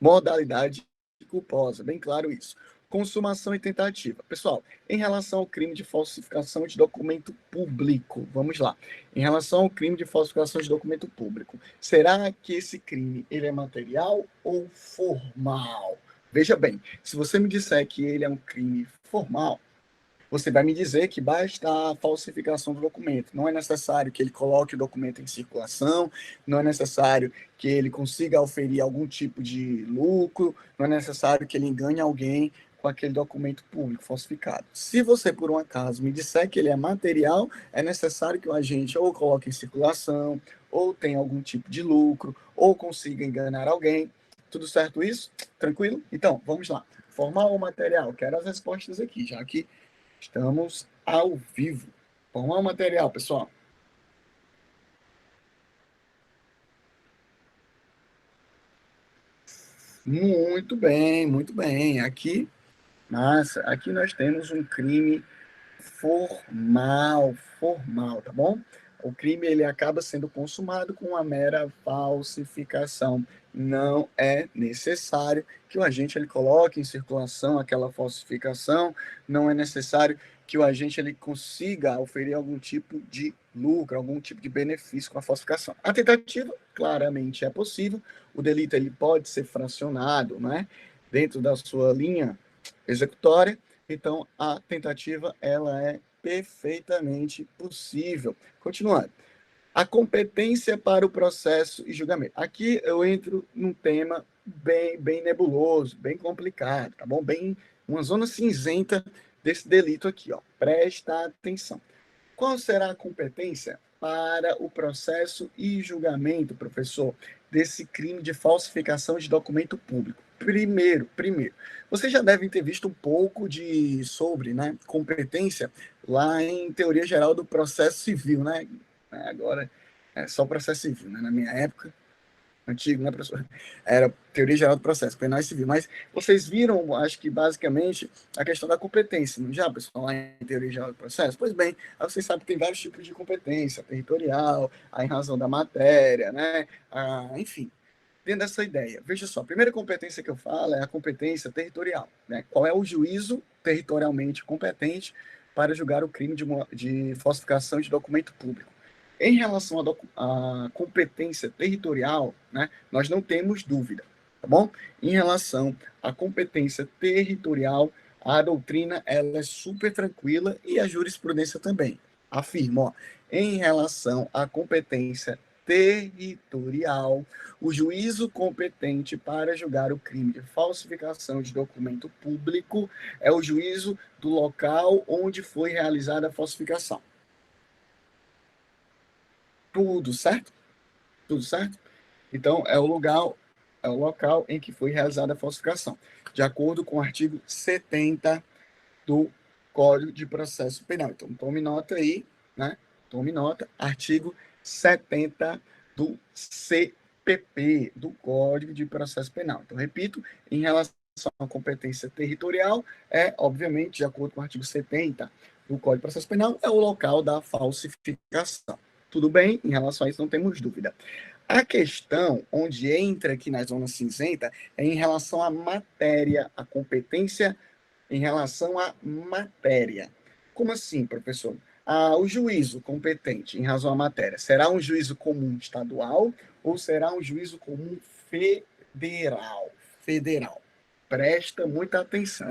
modalidade culposa, bem claro isso. Consumação e tentativa. Pessoal, em relação ao crime de falsificação de documento público, vamos lá. Em relação ao crime de falsificação de documento público, será que esse crime ele é material ou formal? Veja bem, se você me disser que ele é um crime formal, você vai me dizer que basta a falsificação do documento. Não é necessário que ele coloque o documento em circulação, não é necessário que ele consiga oferir algum tipo de lucro, não é necessário que ele engane alguém com aquele documento público falsificado. Se você, por um acaso, me disser que ele é material, é necessário que o agente ou coloque em circulação, ou tenha algum tipo de lucro, ou consiga enganar alguém. Tudo certo isso? Tranquilo? Então, vamos lá. Formal ou material? Quero as respostas aqui, já que estamos ao vivo. Vamos ao material, pessoal. Muito bem, muito bem. Aqui nós temos um crime formal, tá bom? O crime ele acaba sendo consumado com uma mera falsificação. Não é necessário que o agente ele coloque em circulação aquela falsificação, não é necessário que o agente ele consiga oferir algum tipo de lucro, algum tipo de benefício com a falsificação. A tentativa, claramente, é possível. O delito ele pode ser fracionado, né? Dentro da sua linha executória. Então, a tentativa ela é perfeitamente possível. Continuando. A competência para o processo e julgamento. Aqui eu entro num tema bem nebuloso, bem complicado, tá bom? Bem uma zona cinzenta desse delito aqui, ó. Presta atenção. Qual será a competência para o processo e julgamento, professor, desse crime de falsificação de documento público? Primeiro, vocês já devem ter visto um pouco sobre, né, competência lá em Teoria Geral do Processo Civil, né? Agora é só processo civil, né? Na minha época antigo, né, professor? Era teoria geral do processo, penal e civil. Mas vocês viram, acho que basicamente, a questão da competência, não já, pessoal, lá em teoria geral do processo? Pois bem, aí vocês sabem que tem vários tipos de competência, territorial, a em razão da matéria, né? Enfim, dentro dessa ideia. Veja só, a primeira competência que eu falo é a competência territorial, né? Qual é o juízo territorialmente competente para julgar o crime de falsificação de documento público? Em relação à competência territorial, né, nós não temos dúvida, tá bom? Em relação à competência territorial, a doutrina ela é super tranquila e a jurisprudência também. Afirma, ó, em relação à competência territorial, o juízo competente para julgar o crime de falsificação de documento público é o juízo do local onde foi realizada a falsificação. Tudo certo? Tudo certo? Então, é o local em que foi realizada a falsificação, de acordo com o artigo 70 do Código de Processo Penal. Então, tome nota aí, né? Tome nota, artigo 70 do CPP, do Código de Processo Penal. Então, repito, em relação à competência territorial, obviamente, de acordo com o artigo 70 do Código de Processo Penal, é o local da falsificação. Tudo bem? Em relação a isso, não temos dúvida. A questão onde entra aqui na zona cinzenta é em relação à matéria, a competência em relação à matéria. Como assim, professor? O juízo competente em razão à matéria será um juízo comum estadual ou será um juízo comum federal? Federal. Presta muita atenção.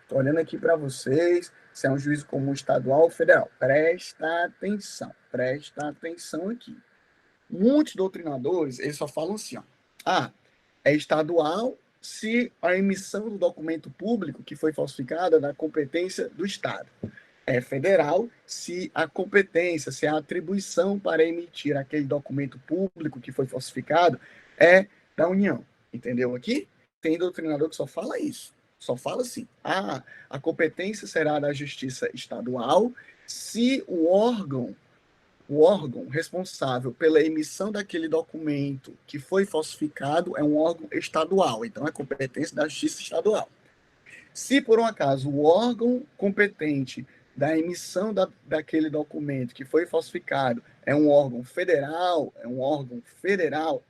Estou olhando aqui para vocês se é um juízo comum estadual ou federal. Presta atenção aqui. Muitos doutrinadores, eles só falam assim, ó, é estadual se a emissão do documento público que foi falsificada é da competência do Estado. É federal se a competência, se a atribuição para emitir aquele documento público que foi falsificado é da União. Entendeu aqui? Tem doutrinador que só fala isso. Só fala assim, a competência será da Justiça Estadual se o órgão responsável pela emissão daquele documento que foi falsificado é um órgão estadual, então é competência da Justiça Estadual. Se por um acaso o órgão competente da emissão daquele documento que foi falsificado é um órgão federal,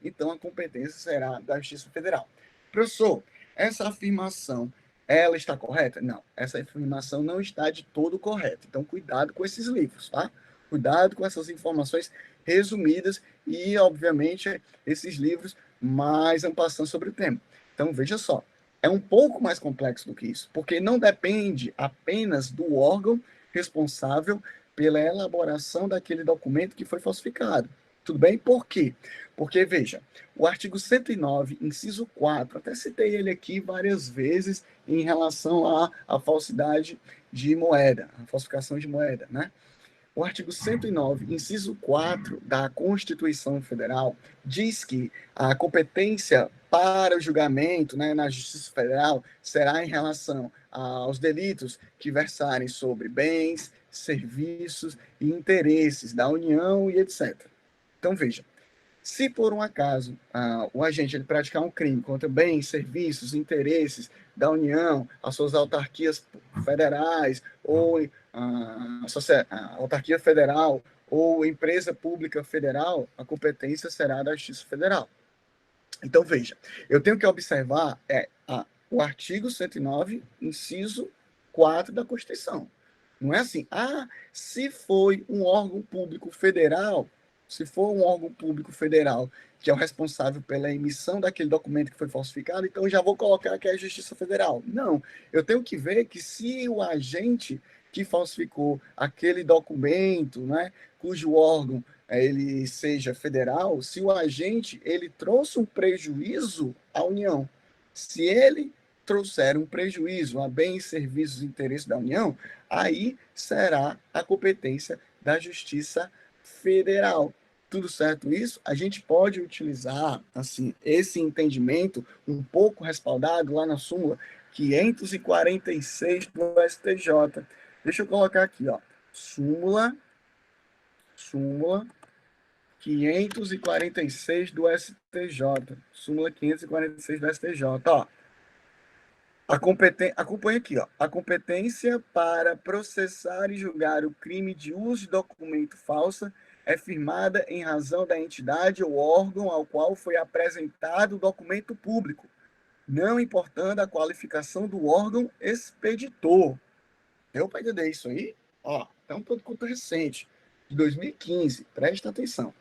então a competência será da Justiça Federal. Professor, essa afirmação, ela está correta? Não, essa afirmação não está de todo correta. Então, cuidado com esses livros, tá? Cuidado com essas informações resumidas e, obviamente, esses livros mais ampassando sobre o tema. Então, veja só, é um pouco mais complexo do que isso, porque não depende apenas do órgão responsável pela elaboração daquele documento que foi falsificado. Tudo bem? Por quê? Porque, veja, o artigo 109, inciso 4, até citei ele aqui várias vezes em relação à falsidade de moeda, a falsificação de moeda, né? O artigo 109, inciso 4 da Constituição Federal, diz que a competência para o julgamento, né, na Justiça Federal será em relação aos delitos que versarem sobre bens, serviços e interesses da União e etc. Então, veja, se por um acaso o agente ele praticar um crime contra bens, serviços, interesses da União, as suas autarquias federais ou a autarquia federal ou empresa pública federal, a competência será da Justiça Federal. Então, veja, eu tenho que observar o artigo 109, inciso 4 da Constituição. Não é assim, se foi um órgão público federal, se for um órgão público federal que é o responsável pela emissão daquele documento que foi falsificado, então já vou colocar que é a Justiça Federal. Não, eu tenho que ver que se o agente que falsificou aquele documento, né, cujo órgão ele seja federal, se o agente ele trouxe um prejuízo à União, se ele trouxer um prejuízo a bens, serviços e interesses da União, aí será a competência da Justiça Federal. Tudo certo isso? A gente pode utilizar assim esse entendimento um pouco respaldado lá na súmula 546 do STJ. Deixa eu colocar aqui, ó. Súmula 546 do STJ. Súmula 546 do STJ. Ó, acompanha aqui, ó. A competência para processar e julgar o crime de uso de documento falso é firmada em razão da entidade ou órgão ao qual foi apresentado o documento público, não importando a qualificação do órgão expeditor. Deu para entender isso aí? Ó, é um produto recente, de 2015. Presta atenção.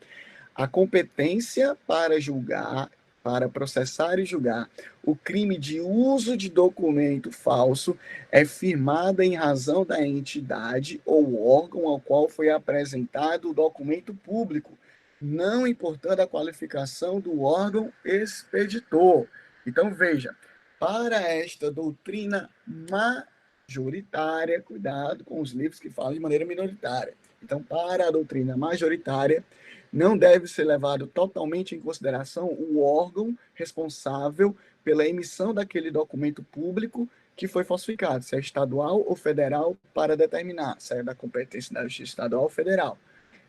A competência para julgar, para processar e julgar o crime de uso de documento falso é firmada em razão da entidade ou órgão ao qual foi apresentado o documento público, não importando a qualificação do órgão expeditor. Então, veja, para esta doutrina majoritária, cuidado com os livros que falam de maneira minoritária. Então, para a doutrina majoritária, não deve ser levado totalmente em consideração o órgão responsável pela emissão daquele documento público que foi falsificado, se é estadual ou federal, para determinar se é da competência da Justiça Estadual ou federal.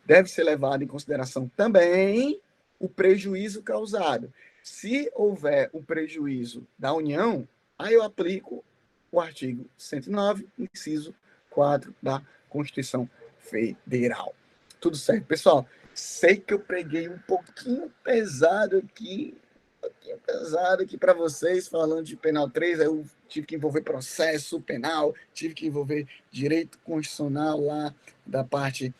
Deve ser levado em consideração também o prejuízo causado. Se houver um prejuízo da União, aí eu aplico o artigo 109, inciso 4 da Constituição Federal. Tudo certo, pessoal? Sei que eu peguei um pouquinho pesado aqui para vocês, falando de penal 3, aí eu tive que envolver processo penal, tive que envolver direito constitucional lá da parte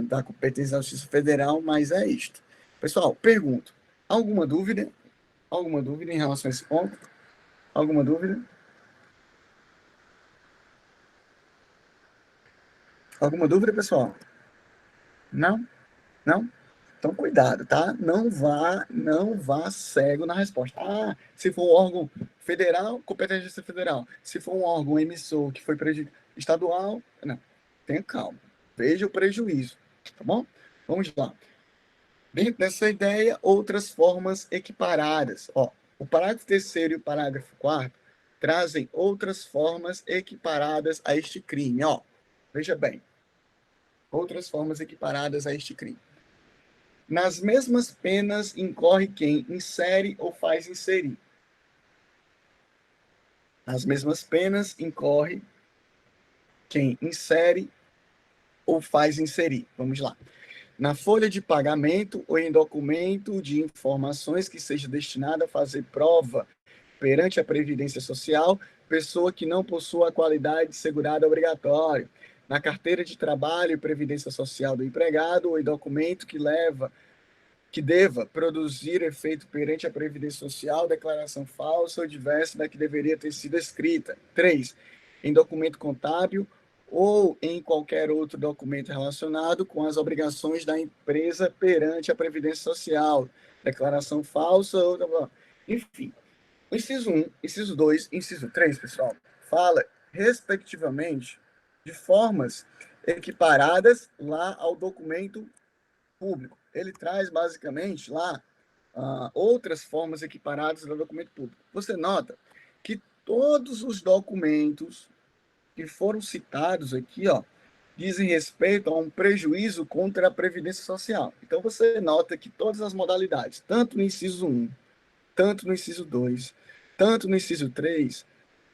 da competência da Justiça Federal, mas é isto. Pessoal, pergunto, alguma dúvida? Alguma dúvida em relação a esse ponto? Alguma dúvida? Alguma dúvida, pessoal? Não? Não? Então, cuidado, tá? Não vá cego na resposta. Ah, se for um órgão federal, competência federal. Se for um órgão emissor que foi estadual, não. Tenha calma. Veja o prejuízo, tá bom? Vamos lá. Dentro dessa ideia, outras formas equiparadas. Ó, o parágrafo 3º e o parágrafo 4º trazem outras formas equiparadas a este crime. Ó, veja bem. Outras formas equiparadas a este crime. Nas mesmas penas incorre quem insere ou faz inserir. Nas mesmas penas incorre quem insere ou faz inserir. Vamos lá. Na folha de pagamento ou em documento de informações que seja destinado a fazer prova perante a Previdência Social, pessoa que não possua a qualidade de segurado obrigatório. Na carteira de trabalho e Previdência Social do empregado ou em documento que deva produzir efeito perante a Previdência Social, declaração falsa ou diversa da que deveria ter sido escrita. 3. Em documento contábil ou em qualquer outro documento relacionado com as obrigações da empresa perante a Previdência Social, declaração falsa ou... Enfim, o inciso 1, inciso 2, inciso 3, pessoal, fala, respectivamente, de formas equiparadas lá ao documento público. Ele traz, basicamente, lá outras formas equiparadas do documento público. Você nota que todos os documentos que foram citados aqui, ó, dizem respeito a um prejuízo contra a Previdência Social. Então, você nota que todas as modalidades, tanto no inciso 1, tanto no inciso 2, tanto no inciso 3,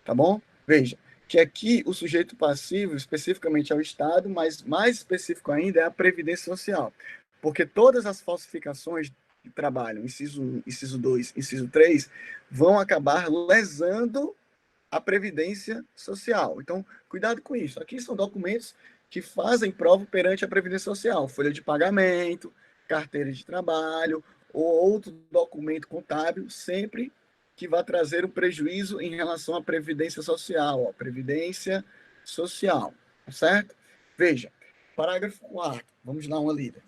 tá bom? Veja, que aqui o sujeito passivo, especificamente é o Estado, mas mais específico ainda é a Previdência Social. Porque todas as falsificações que trabalham, inciso 1, inciso 2, inciso 3, vão acabar lesando a Previdência Social. Então, cuidado com isso. Aqui são documentos que fazem prova perante a Previdência Social. Folha de pagamento, carteira de trabalho, ou outro documento contábil, sempre que vai trazer um prejuízo em relação à Previdência Social. Ó, Previdência Social, certo? Veja, parágrafo 4º, vamos dar uma lida.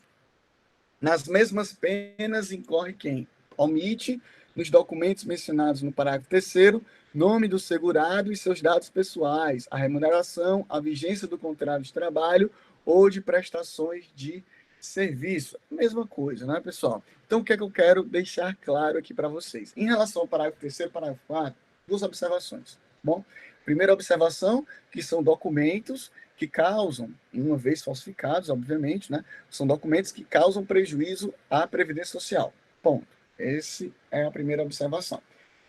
Nas mesmas penas incorre quem omite nos documentos mencionados no parágrafo 3º nome do segurado e seus dados pessoais, a remuneração, a vigência do contrato de trabalho ou de prestações de serviço. Mesma coisa, né, pessoal? Então, o que é que eu quero deixar claro aqui para vocês? Em relação ao parágrafo 3º e parágrafo 4º, duas observações. Bom, primeira observação, que são documentos que causam, uma vez falsificados, obviamente, né, são documentos que causam prejuízo à Previdência Social. Ponto. Essa é a primeira observação.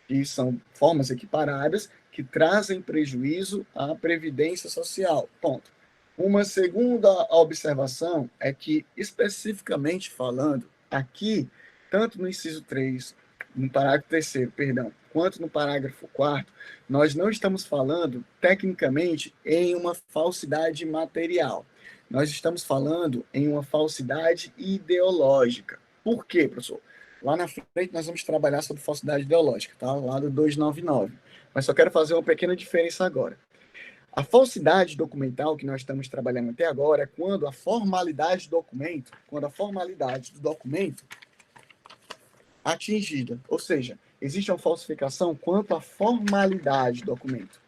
E são formas equiparadas que trazem prejuízo à Previdência Social. Ponto. Uma segunda observação é que, especificamente falando, aqui, tanto no inciso 3, no parágrafo 3º, perdão, quanto no parágrafo 4º, nós não estamos falando, tecnicamente, em uma falsidade material. Nós estamos falando em uma falsidade ideológica. Por quê, professor? Lá na frente nós vamos trabalhar sobre falsidade ideológica, tá? Lá do 299. Mas só quero fazer uma pequena diferença agora. A falsidade documental que nós estamos trabalhando até agora é quando a formalidade do documento atingida, ou seja, existe uma falsificação quanto à formalidade do documento.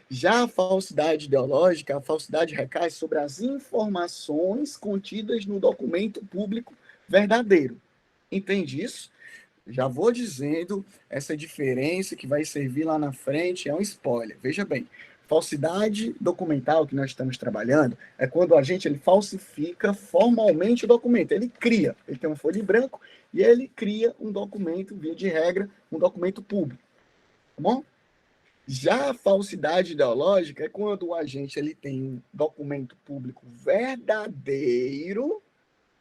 Já a falsidade ideológica, a falsidade recai sobre as informações contidas no documento público verdadeiro. Entende isso? Já vou dizendo essa diferença que vai servir lá na frente, é um spoiler. Veja bem, falsidade documental que nós estamos trabalhando é quando o agente ele falsifica formalmente o documento. Ele tem uma folha em branco e ele cria um documento, via de regra, um documento público. Tá bom? Já a falsidade ideológica é quando o agente ele tem um documento público verdadeiro.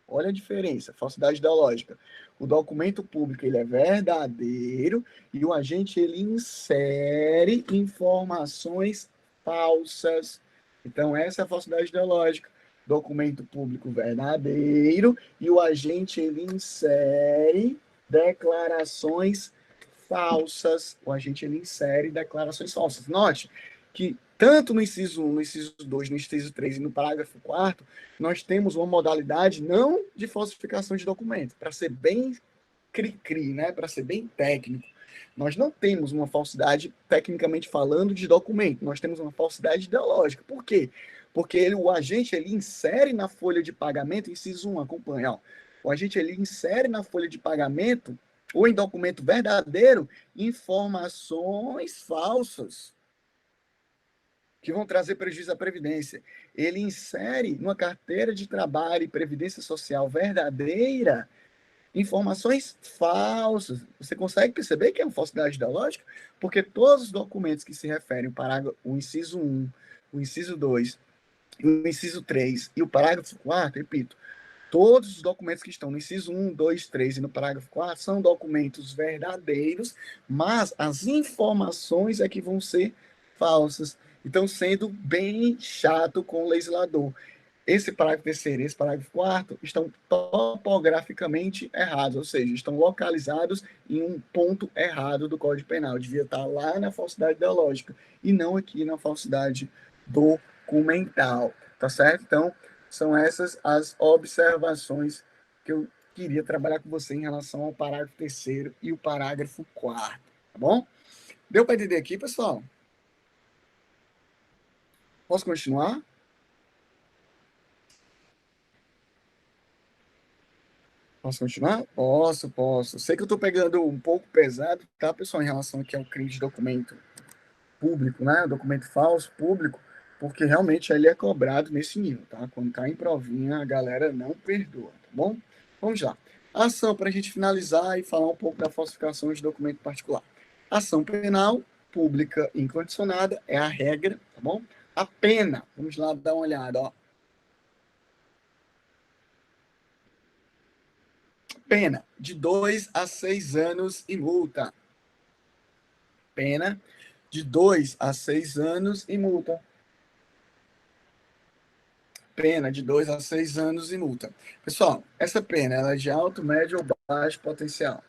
Olha a diferença, falsidade ideológica. O documento público ele é verdadeiro e o agente ele insere informações falsas. Então, essa é a falsidade ideológica. Documento público verdadeiro e o agente ele insere declarações falsas. O agente ele insere declarações falsas. Note que tanto no inciso 1, no inciso 2, no inciso 3 e no parágrafo 4º, nós temos uma modalidade não de falsificação de documento, para ser bem cri-cri, né? Para ser bem técnico. Nós não temos uma falsidade, tecnicamente falando, de documento, nós temos uma falsidade ideológica. Por quê? Porque o agente ele insere na folha de pagamento, inciso 1, acompanha, ó, o agente ele insere na folha de pagamento, ou em documento verdadeiro, informações falsas que vão trazer prejuízo à Previdência. Ele insere numa carteira de trabalho e Previdência Social verdadeira informações falsas. Você consegue perceber que é uma falsidade ideológica? Porque todos os documentos que se referem ao parágrafo, o inciso 1, o inciso 2, o inciso 3 e o parágrafo 4º, repito, todos os documentos que estão no inciso 1, 2, 3 e no parágrafo 4 são documentos verdadeiros, mas as informações é que vão ser falsas. Então, sendo bem chato com o legislador. Esse parágrafo 3º e esse parágrafo 4º estão topograficamente errados, ou seja, estão localizados em um ponto errado do Código Penal. Devia estar lá na falsidade ideológica e não aqui na falsidade documental, tá certo? Então, são essas as observações que eu queria trabalhar com você em relação ao parágrafo 3º e o parágrafo 4º, tá bom? Deu para entender aqui, pessoal? Posso continuar? Posso continuar? Posso. Sei que eu estou pegando um pouco pesado, tá, pessoal, em relação aqui ao crime de documento público, né? Documento falso, público, porque realmente ele é cobrado nesse nível, tá? Quando cai em provinha, a galera não perdoa, tá bom? Vamos lá. Ação, para a gente finalizar e falar um pouco da falsificação de documento particular. Ação penal, pública incondicionada, é a regra, tá bom? A pena, vamos lá dar uma olhada, ó. Pena de 2 a 6 anos e multa. Pena de 2 a 6 anos e multa. Pena de 2 a 6 anos e multa. Pessoal, essa pena ela é de alto, médio ou baixo potencial?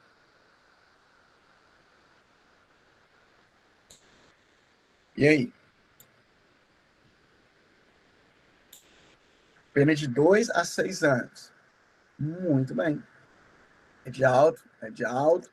E aí? Pena de 2 a 6 anos. Muito bem. É de alto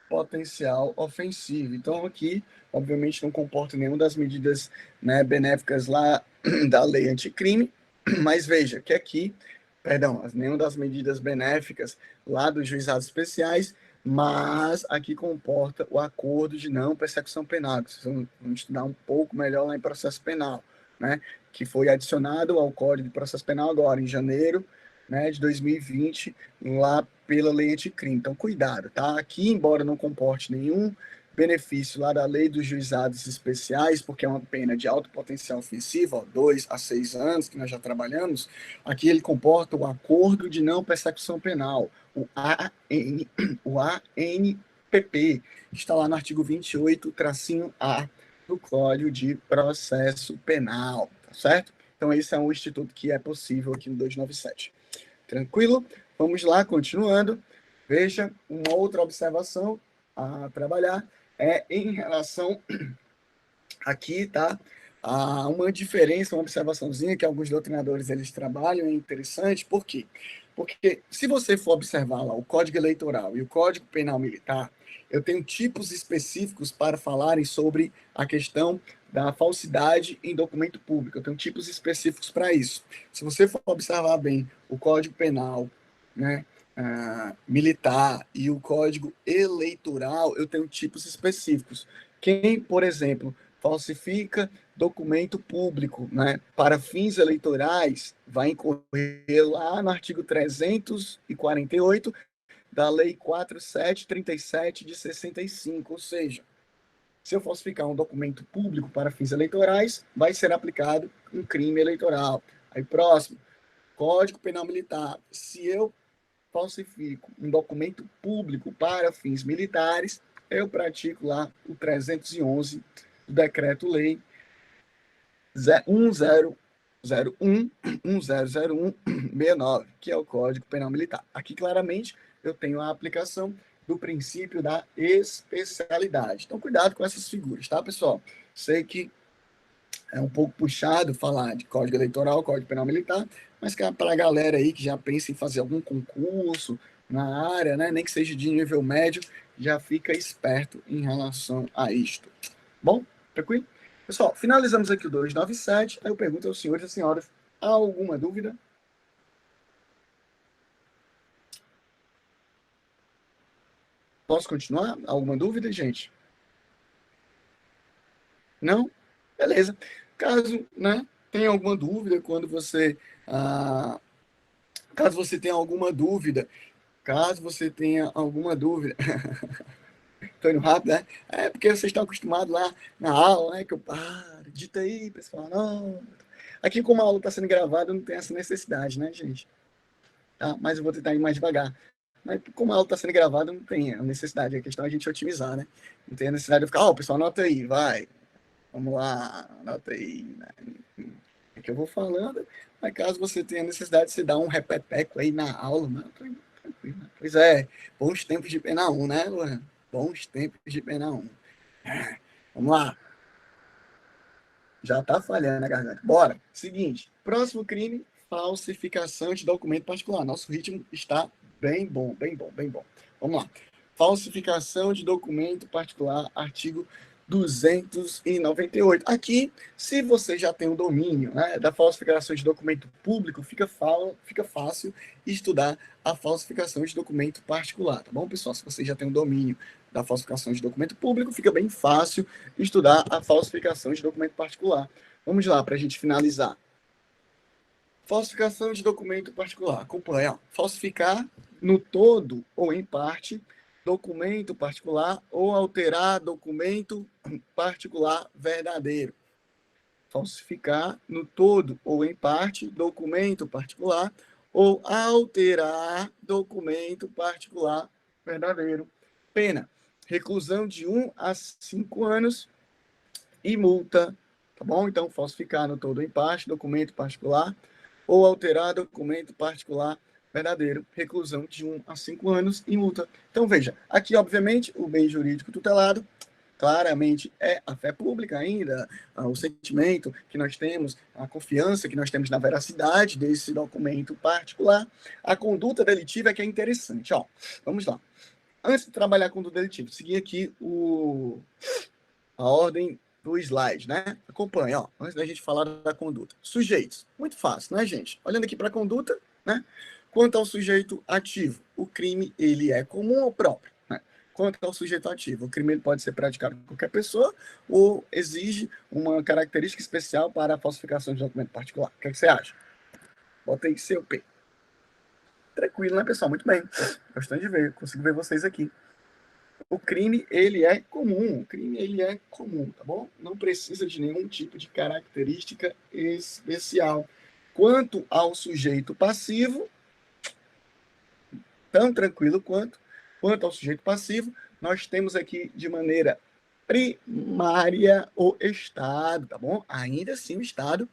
potencial ofensivo. Então, aqui, obviamente, não comporta nenhuma das medidas, né, benéficas lá da lei anticrime, mas veja que aqui, perdão, nenhuma das medidas benéficas lá dos juizados especiais, mas aqui comporta o acordo de não persecução penal, que vocês vão estudar um pouco melhor lá em processo penal. né, que foi adicionado ao Código de Processo Penal agora, em janeiro, né, de 2020, lá pela lei anticrime. Então, cuidado, tá? Aqui, embora não comporte nenhum benefício lá da lei dos juizados especiais, porque é uma pena de alto potencial ofensivo, ó, 2 a 6 anos, que nós já trabalhamos, aqui ele comporta o acordo de não persecução penal, o ANPP, que está lá no artigo 28-A do Código de Processo Penal, tá certo? Então, esse é um instituto que é possível aqui no 297. Tranquilo? Vamos lá, continuando. Veja, uma outra observação a trabalhar é em relação aqui, tá? Há uma diferença, uma observaçãozinha que alguns doutrinadores eles trabalham, é interessante, por quê? Porque se você for observar lá o Código Eleitoral e o Código Penal Militar, eu tenho tipos específicos para falarem sobre a questão da falsidade em documento público. Eu tenho tipos específicos para isso. Se você for observar bem o Código Penal, né, militar e o Código Eleitoral, eu tenho tipos específicos. Quem, por exemplo, falsifica documento público, né, para fins eleitorais, vai incorrer lá no artigo 348 da Lei 4737 de 65, ou seja, se eu falsificar um documento público para fins eleitorais, vai ser aplicado um crime eleitoral. Aí, próximo, Código Penal Militar. Se eu falsifico um documento público para fins militares, eu pratico lá o 311 do Decreto-Lei 1001-1001-69, que é o Código Penal Militar. Aqui, claramente, eu tenho a aplicação do princípio da especialidade. Então, cuidado com essas figuras, tá, pessoal? Sei que é um pouco puxado falar de Código Eleitoral, Código Penal Militar, mas que é para a galera aí que já pensa em fazer algum concurso na área, né, nem que seja de nível médio, já fica esperto em relação a isto. Bom, tranquilo? Pessoal, finalizamos aqui o 297. Aí eu pergunto aos senhores e às senhoras, há alguma dúvida? Posso continuar? Alguma dúvida, gente? Não? Beleza. Caso, né, tenha alguma dúvida, caso você tenha alguma dúvida, tô indo rápido, né? É porque vocês estão acostumados lá na aula, né, que eu paro, dita aí, pessoal, não. Aqui, como a aula está sendo gravada, não tem essa necessidade, né, gente? Tá? Mas eu vou tentar ir mais devagar. Mas como a aula está sendo gravada, não tem a necessidade. A questão é a gente otimizar, né? Não tem a necessidade de ficar, pessoal, anota aí, vai. Vamos lá, anota aí. Né? É que eu vou falando, mas caso você tenha necessidade de se dar um repeteco aí na aula, né? Tranquilo. Pois é, bons tempos de pena 1, né, Luan? Bons tempos de pena 1. Vamos lá. Já tá falhando a garganta. Bora. Seguinte, próximo crime, falsificação de documento particular. Nosso ritmo está bem bom, bem bom, bem bom. Vamos lá. Falsificação de documento particular, artigo 298. Aqui, se você já tem o domínio, né, da falsificação de documento público, fica fácil estudar a falsificação de documento particular, tá bom, pessoal? Se você já tem o domínio da falsificação de documento público, fica bem fácil estudar a falsificação de documento particular. Vamos lá, para a gente finalizar. Falsificação de documento particular. Acompanha. Falsificar no todo ou em parte documento particular ou alterar documento particular verdadeiro. Falsificar no todo ou em parte documento particular ou alterar documento particular verdadeiro. Pena: reclusão de 1 a 5 anos e multa, tá bom? Então, falsificar no todo ou em parte documento particular ou alterar documento particular verdadeiro, reclusão de 1 a 5 anos e multa. Então, veja, aqui, obviamente, o bem jurídico tutelado claramente é a fé pública ainda, o sentimento que nós temos, a confiança que nós temos na veracidade desse documento particular. A conduta delitiva é que é interessante. Ó, vamos lá. Antes de trabalhar com o delitivo, seguir aqui a ordem do slide, né? Acompanha, ó, antes da gente falar da conduta. Sujeitos, muito fácil, né, gente? Olhando aqui para a conduta, né? Quanto ao sujeito ativo, o crime, ele é comum ou próprio? Né? Quanto ao sujeito ativo, o crime pode ser praticado por qualquer pessoa ou exige uma característica especial para a falsificação de documento particular? O que você acha? Bota aí seu P. Tranquilo, né, pessoal? Muito bem. Gostando de ver, consigo ver vocês aqui. O crime, ele é comum. O crime, ele é comum, tá bom? Não precisa de nenhum tipo de característica especial. Quanto ao sujeito passivo, tão tranquilo quanto ao sujeito passivo, nós temos aqui de maneira primária o Estado, tá bom? Ainda assim o Estado.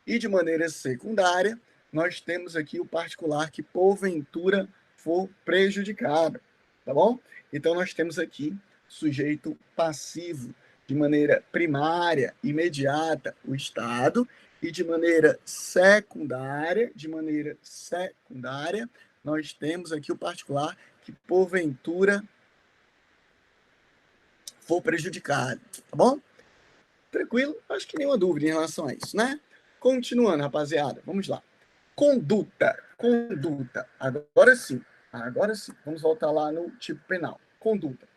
E de maneira secundária, nós temos aqui o particular que porventura for prejudicado, tá bom? Então nós temos aqui sujeito passivo de maneira primária, imediata, o Estado, e de maneira secundária, nós temos aqui o particular que porventura for prejudicado, tá bom? Tranquilo? Acho que nenhuma dúvida em relação a isso, né? Continuando, rapaziada, vamos lá. Conduta. Agora sim. Vamos voltar lá no tipo penal. Conduta.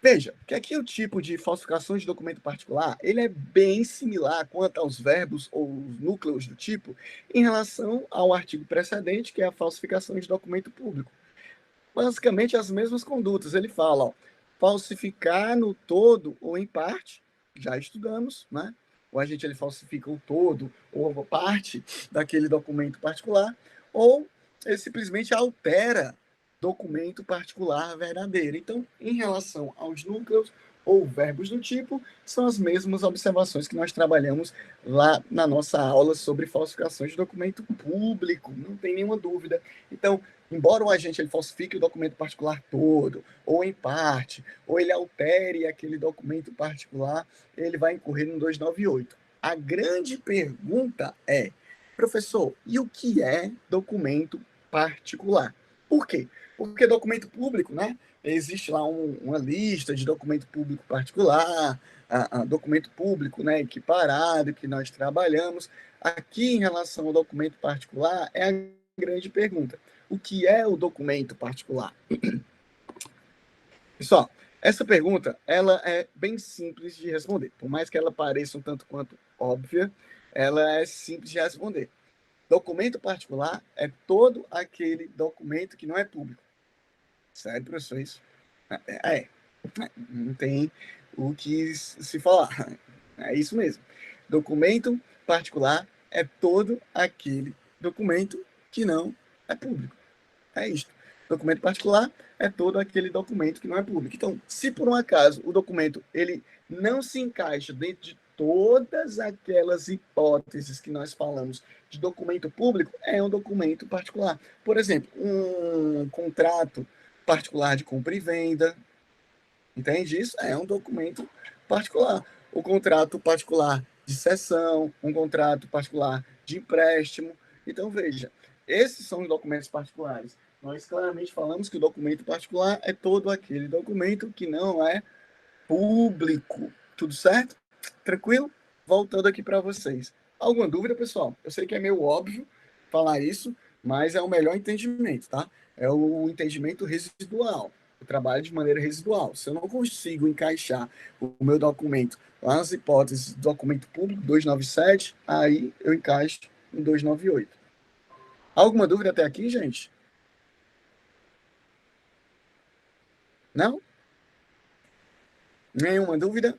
Veja, que aqui o tipo de falsificação de documento particular, ele é bem similar quanto aos verbos ou os núcleos do tipo em relação ao artigo precedente, que é a falsificação de documento público. Basicamente as mesmas condutas. Ele fala, ó, falsificar no todo ou em parte, já estudamos, né? O agente ele falsifica o todo ou parte daquele documento particular, ou ele simplesmente altera documento particular verdadeiro. Então, em relação aos núcleos ou verbos do tipo, são as mesmas observações que nós trabalhamos lá na nossa aula sobre falsificações de documento público, não tem nenhuma dúvida. Então, embora o agente ele falsifique o documento particular todo, ou em parte, ou ele altere aquele documento particular, ele vai incorrer no 298. A grande pergunta é, professor, e o que é documento particular? Por quê? Porque documento público, né? Existe lá uma lista de documento público particular, documento público, né, equiparado, que nós trabalhamos. Aqui, em relação ao documento particular, é a grande pergunta. O que é o documento particular? Pessoal, essa pergunta ela é bem simples de responder. Por mais que ela pareça um tanto quanto óbvia, ela é simples de responder. Documento particular é todo aquele documento que não é público. Sério, professor, isso? Não tem o que se falar. É isso mesmo. Documento particular é todo aquele documento que não é público. É isto. Documento particular é todo aquele documento que não é público. Então, se por um acaso o documento ele não se encaixa dentro de todas aquelas hipóteses que nós falamos de documento público, é um documento particular. Por exemplo, um contrato particular de compra e venda, entende isso? É um documento particular. O contrato particular de cessão, um contrato particular de empréstimo. Então, veja, esses são os documentos particulares. Nós claramente falamos que o documento particular é todo aquele documento que não é público. Tudo certo? Tranquilo? Voltando aqui para vocês. Alguma dúvida, pessoal? Eu sei que é meio óbvio falar isso, mas é o melhor entendimento, tá? É o entendimento residual. Eu trabalho de maneira residual. Se eu não consigo encaixar o meu documento lá nas hipóteses do documento público 297, aí eu encaixo em 298. Alguma dúvida até aqui, gente? Não? Nenhuma dúvida?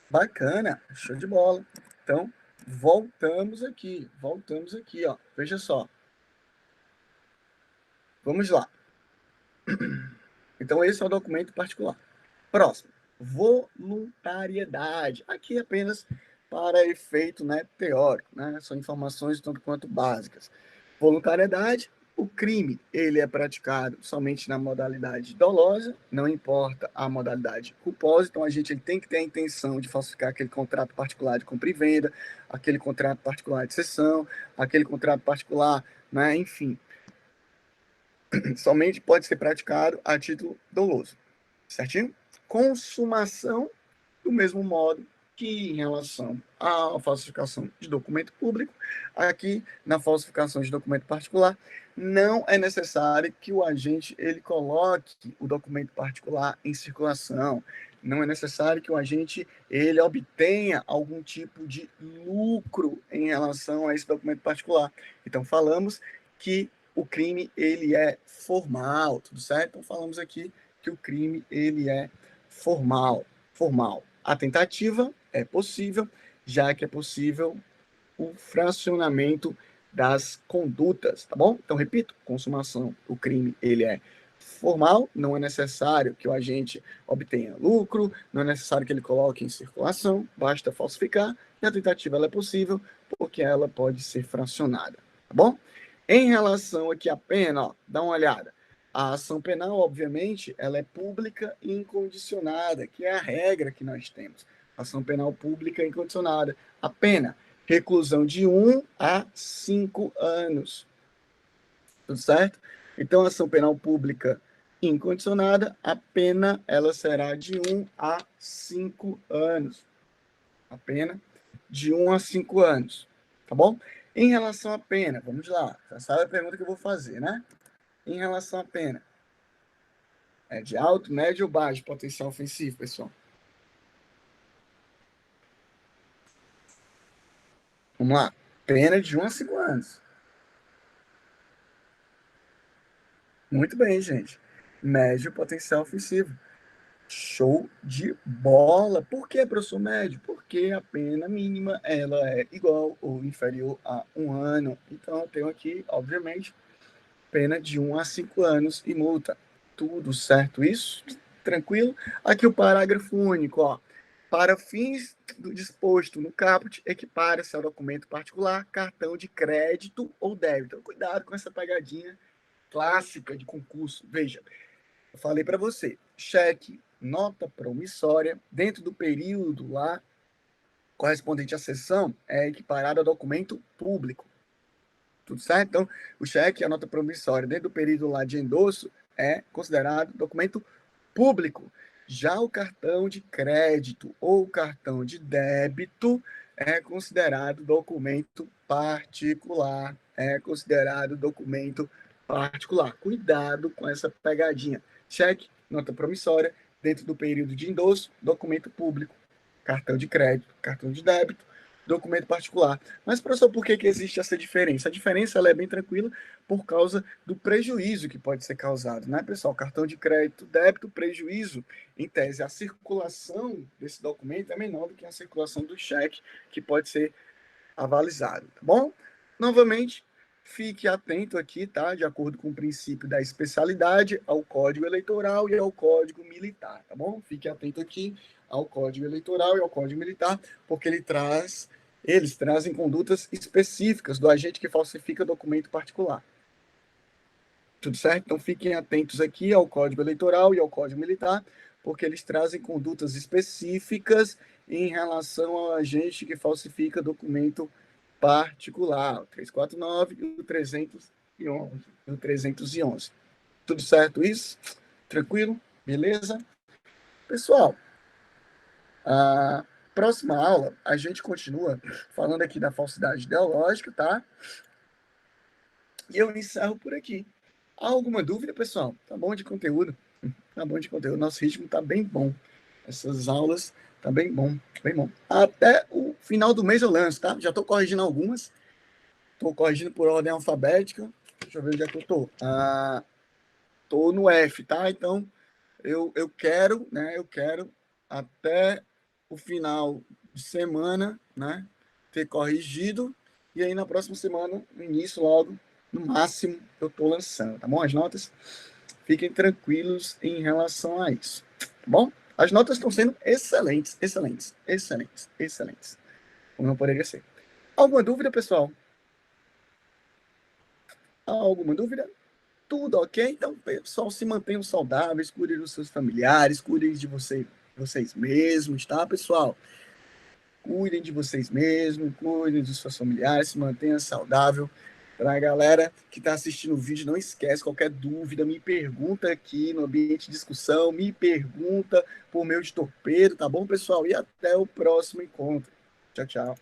Bacana, show de bola. Então, voltamos aqui, ó. Veja só. Vamos lá. Então, esse é o documento particular. Próximo, voluntariedade. Aqui apenas para efeito, né, teórico, né? São informações tanto quanto básicas. Voluntariedade, o crime, ele é praticado somente na modalidade dolosa, não importa a modalidade culposa, então a gente ele tem que ter a intenção de falsificar aquele contrato particular de compra e venda, aquele contrato particular de cessão, aquele contrato particular, né, enfim, somente pode ser praticado a título doloso, certinho? Consumação, do mesmo modo, que em relação à falsificação de documento público, aqui na falsificação de documento particular, não é necessário que o agente ele coloque o documento particular em circulação. Não é necessário que o agente ele obtenha algum tipo de lucro em relação a esse documento particular. Então, falamos que o crime ele é formal, tudo certo? Então, falamos aqui que o crime ele é formal. A tentativa é possível, já que é possível o fracionamento das condutas, tá bom? Então, repito, consumação, o crime, ele é formal, não é necessário que o agente obtenha lucro, não é necessário que ele coloque em circulação, basta falsificar, e a tentativa ela é possível, porque ela pode ser fracionada, tá bom? Em relação aqui à pena, ó, dá uma olhada. A ação penal, obviamente, ela é pública e incondicionada, que é a regra que nós temos. Ação penal pública e incondicionada. A pena, reclusão de 1 a 5 anos. Tudo certo? Então, ação penal pública incondicionada, a pena ela será de 1 a 5 anos. A pena de 1 a 5 anos. Tá bom? Em relação à pena, vamos lá. Já sabe a pergunta que eu vou fazer, né? Em relação à pena, é de alto, médio ou baixo potencial ofensivo, pessoal? Vamos lá. Pena de 1 a 5 anos. Muito bem, gente. Médio potencial ofensivo. Show de bola. Por que, professor médio? Porque a pena mínima ela é igual ou inferior a 1 ano. Então, eu tenho aqui, obviamente, pena de 1 a 5 anos e multa. Tudo certo isso? Tranquilo? Aqui o parágrafo único, ó. Para fins do disposto no caput, equipara-se ao documento particular cartão de crédito ou débito. Cuidado com essa pegadinha clássica de concurso. Veja, eu falei para você, cheque, nota promissória, dentro do período lá correspondente à sessão, é equiparado a documento público. Tudo certo? Então, o cheque e a nota promissória dentro do período lá de endosso é considerado documento público. Já o cartão de crédito ou cartão de débito é considerado documento particular. É considerado documento particular. Cuidado com essa pegadinha. Cheque, nota promissória, dentro do período de endosso, documento público. Cartão de crédito, cartão de débito, documento particular. Mas, professor, por que existe essa diferença? A diferença ela é bem tranquila por causa do prejuízo que pode ser causado, né, pessoal? Cartão de crédito, débito, prejuízo. Em tese, a circulação desse documento é menor do que a circulação do cheque, que pode ser avalizado, tá bom? Novamente, fique atento aqui, tá? De acordo com o princípio da especialidade, ao Código Eleitoral e ao Código Militar, tá bom? Fique atento aqui ao Código Eleitoral e ao Código Militar, porque eles trazem condutas específicas do agente que falsifica documento particular. Tudo certo? Então fiquem atentos aqui ao Código Eleitoral e ao Código Militar, porque eles trazem condutas específicas em relação ao agente que falsifica documento particular, o 349 e o 311. O 311. Tudo certo isso? Tranquilo? Beleza? Pessoal, a próxima aula a gente continua falando aqui da falsidade ideológica, tá? E eu encerro por aqui. Há alguma dúvida, pessoal? Tá bom de conteúdo? Tá bom de conteúdo. Nosso ritmo tá bem bom. Essas aulas tá bem bom, bem bom. Até o final do mês eu lanço, tá? Já tô corrigindo algumas. Tô corrigindo por ordem alfabética. Deixa eu ver onde é que eu tô. Tô no F, tá? Então, eu quero, né? Eu quero até o final de semana, né? Ter corrigido. E aí, na próxima semana, no início, logo, no máximo, eu tô lançando, tá bom? As notas, fiquem tranquilos em relação a isso, tá bom? As notas estão sendo excelentes, excelentes, excelentes, excelentes. Como não poderia ser. Alguma dúvida, pessoal? Alguma dúvida? Tudo ok? Então, pessoal, se mantenham saudáveis, cuidem dos seus familiares, cuidem de vocês mesmos, tá, pessoal? Cuidem de vocês mesmos, cuidem dos seus familiares, se mantenham saudável. Para a galera que está assistindo o vídeo, não esquece, qualquer dúvida, me pergunta aqui no ambiente de discussão, me pergunta por meio de torpedo, tá bom, pessoal? E até o próximo encontro. Tchau, tchau.